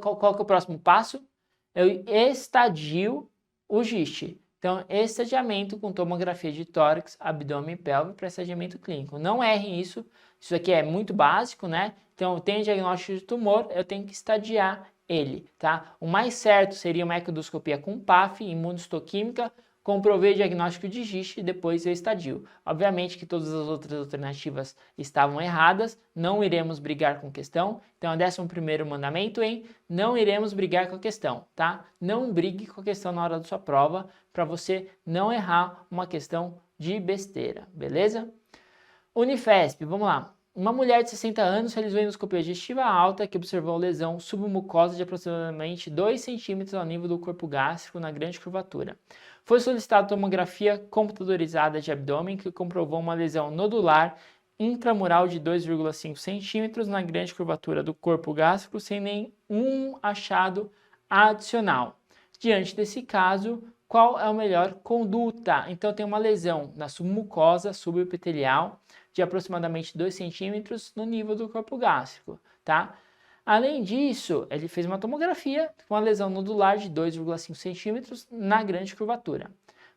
Qual que é o próximo passo? Eu estadio o giste. Então, estadiamento com tomografia de tórax, abdômen e pelve para estadiamento clínico. Não errem isso. Isso aqui é muito básico, né? Então, eu tenho diagnóstico de tumor, eu tenho que estadiar ele, tá? O mais certo seria uma ecodoscopia com PAF, imunohistoquímica, comprovei o diagnóstico de giste e depois eu estadio. Obviamente que todas as outras alternativas estavam erradas, não iremos brigar com questão. Então, é o 11º mandamento não iremos brigar com a questão, tá? Não brigue com a questão na hora da sua prova, para você não errar uma questão de besteira, beleza? Unifesp, vamos lá. Uma mulher de 60 anos realizou endoscopia digestiva alta que observou lesão submucosa de aproximadamente 2 centímetros ao nível do corpo gástrico na grande curvatura. Foi solicitada tomografia computadorizada de abdômen que comprovou uma lesão nodular intramural de 2,5 centímetros na grande curvatura do corpo gástrico sem nenhum achado adicional. Diante desse caso, qual é a melhor conduta? Então tem uma lesão na submucosa subepitelial de aproximadamente 2 centímetros no nível do corpo gástrico, tá? Além disso, ele fez uma tomografia com uma lesão nodular de 2,5 centímetros na grande curvatura.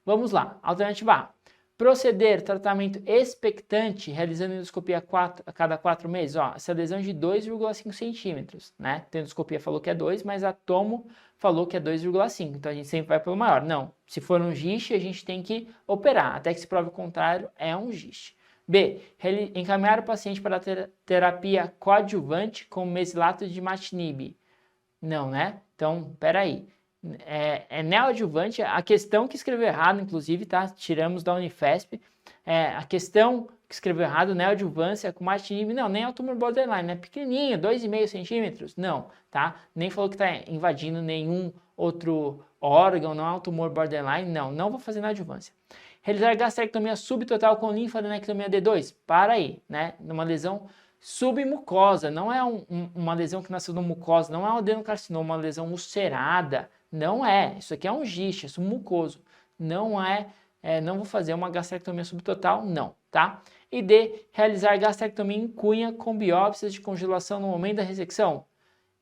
Vamos lá, alternativa A. Proceder tratamento expectante, realizando endoscopia a cada 4 meses. Ó, essa lesão de 2,5 centímetros, né? A endoscopia falou que é 2, mas a tomo falou que é 2,5. Então a gente sempre vai pelo maior. Não, se for um giste, a gente tem que operar. Até que se prove o contrário, é um giste. B. Encaminhar o paciente para a terapia coadjuvante com mesilato de imatinib. Não, né? Então, peraí. É neoadjuvante, a questão que escreveu errado, inclusive, tá? Tiramos da Unifesp. A questão que escreveu errado, neoadjuvância com imatinib, não, nem é o tumor borderline, é pequenininho, 2,5 centímetros, não, tá? Nem falou que está invadindo nenhum outro órgão, não é um tumor borderline, não vou fazer na adjuvância. Realizar gastrectomia subtotal com linfadenectomia D2, para aí, né? Numa lesão submucosa, não é uma lesão que nasceu no mucosa, não é um adenocarcinoma, uma lesão ulcerada, não é. Isso aqui é um giste, é submucoso, não não vou fazer uma gastrectomia subtotal, não, tá? E D, realizar gastrectomia em cunha com biópsias de congelação no momento da ressecção.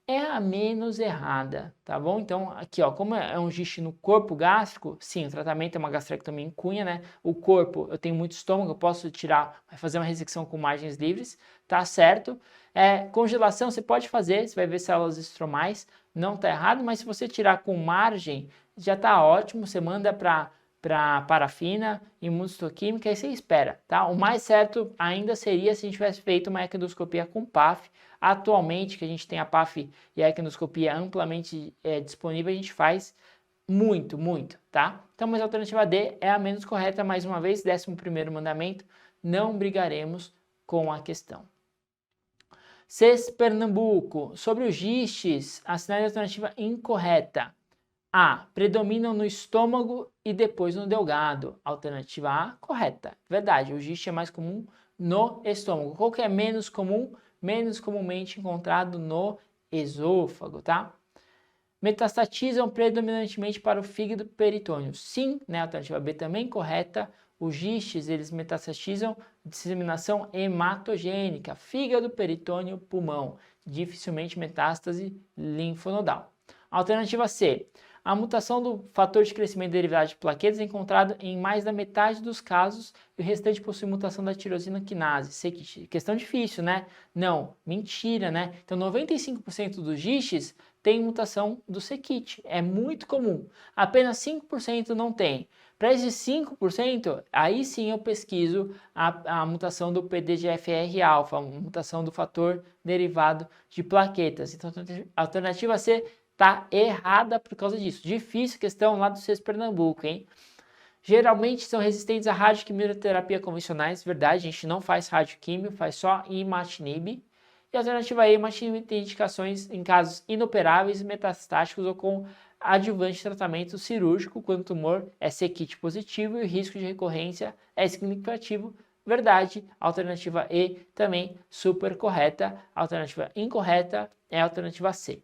É a menos errada, tá bom? Então, aqui, ó, como é um giste no corpo gástrico, sim, o tratamento é uma gastrectomia em cunha, né? O corpo, eu tenho muito estômago, eu posso tirar, fazer uma ressecção com margens livres, tá certo? Congelação você pode fazer, você vai ver células estromais, não tá errado, mas se você tirar com margem, já tá ótimo, você manda para parafina, imunohistoquímica, aí você espera, tá? O mais certo ainda seria se a gente tivesse feito uma equidoscopia com PAF. Atualmente, que a gente tem a PAF e a equidoscopia amplamente disponível, a gente faz muito, tá? Então, mas a alternativa D é a menos correta, mais uma vez, 11º mandamento, não brigaremos com a questão. CES Pernambuco, sobre os gistes, assinale a alternativa incorreta. A, predominam no estômago e depois no delgado. Alternativa A, correta. Verdade, o giste é mais comum no estômago. Qual que é menos comum? Menos comumente encontrado no esôfago, tá? Metastatizam predominantemente para o fígado e peritônio. Sim, né? Alternativa B também correta. Os gistes, eles metastatizam disseminação hematogênica, fígado, peritônio, pulmão. Dificilmente metástase linfonodal. Alternativa C. A mutação do fator de crescimento derivado de plaquetas é encontrada em mais da metade dos casos e o restante possui mutação da tirosina quinase. Questão difícil, né? Não, mentira, né? Então 95% dos gistes tem mutação do CKIT, é muito comum. Apenas 5% não tem. Para esses 5%, aí sim eu pesquiso a mutação do PDGFR-alfa, a mutação do fator derivado de plaquetas. Então a alternativa C tá errada por causa disso. Difícil questão lá do CES Pernambuco, hein? Geralmente são resistentes à radioquimioterapia convencionais, verdade, a gente não faz radioquimio, faz só imatinib. E a alternativa E, imatinib tem indicações em casos inoperáveis, metastáticos ou com adjuvante de tratamento cirúrgico, quando o tumor é CKIT positivo e o risco de recorrência é significativo. Verdade, a alternativa E também super correta. A alternativa incorreta é a alternativa C.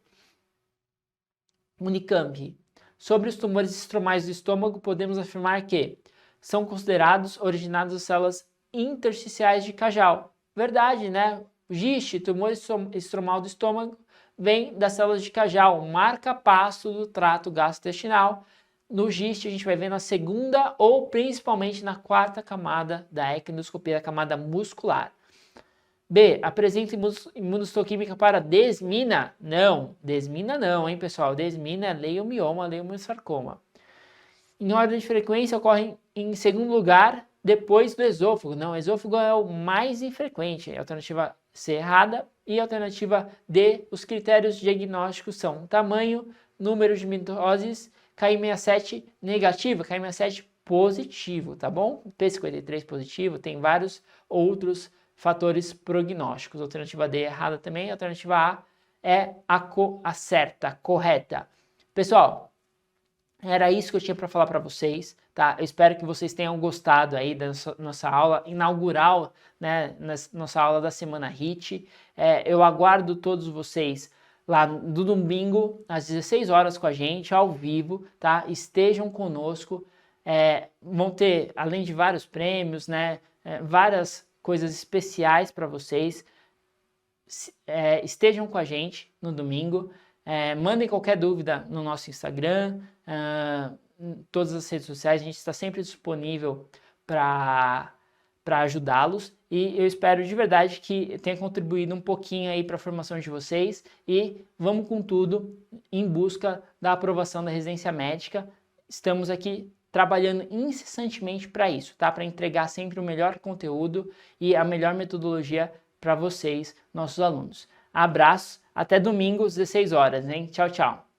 Unicamp. Sobre os tumores estromais do estômago, podemos afirmar que são considerados originados das células intersticiais de Cajal. Verdade, né? Giste, tumor estromal do estômago, vem das células de Cajal, marca-passo do trato gastrointestinal. No giste, a gente vai ver na segunda ou principalmente na quarta camada da equidoscopia, a camada muscular. B, apresenta imunohistoquímica para desmina? Não, desmina não, hein, pessoal? Desmina é leiomioma, leiomiosarcoma. Em ordem de frequência, ocorre em segundo lugar, depois do esôfago. Não, o esôfago é o mais infrequente. A alternativa C errada. E a alternativa D, os critérios diagnósticos são tamanho, número de mitoses, KI67 negativo, KI67 positivo, tá bom? P53 positivo, tem vários outros fatores prognósticos. A alternativa D é errada também, a alternativa A é a certa, correta. Pessoal, era isso que eu tinha para falar para vocês, tá? Eu espero que vocês tenham gostado aí da nossa aula inaugural, né? Nossa aula da Semana HIT. Eu aguardo todos vocês lá no domingo, às 16 horas com a gente, ao vivo, tá? Estejam conosco. Vão ter, além de vários prêmios, né? Várias coisas especiais para vocês. Estejam com a gente no domingo. Mandem qualquer dúvida no nosso Instagram, todas as redes sociais, a gente está sempre disponível para ajudá-los e eu espero de verdade que tenha contribuído um pouquinho aí para a formação de vocês e vamos com tudo em busca da aprovação da residência médica. Estamos aqui trabalhando incessantemente para isso, tá? Para entregar sempre o melhor conteúdo e a melhor metodologia para vocês, nossos alunos. Abraço, até domingo às 16 horas, hein? Tchau, tchau.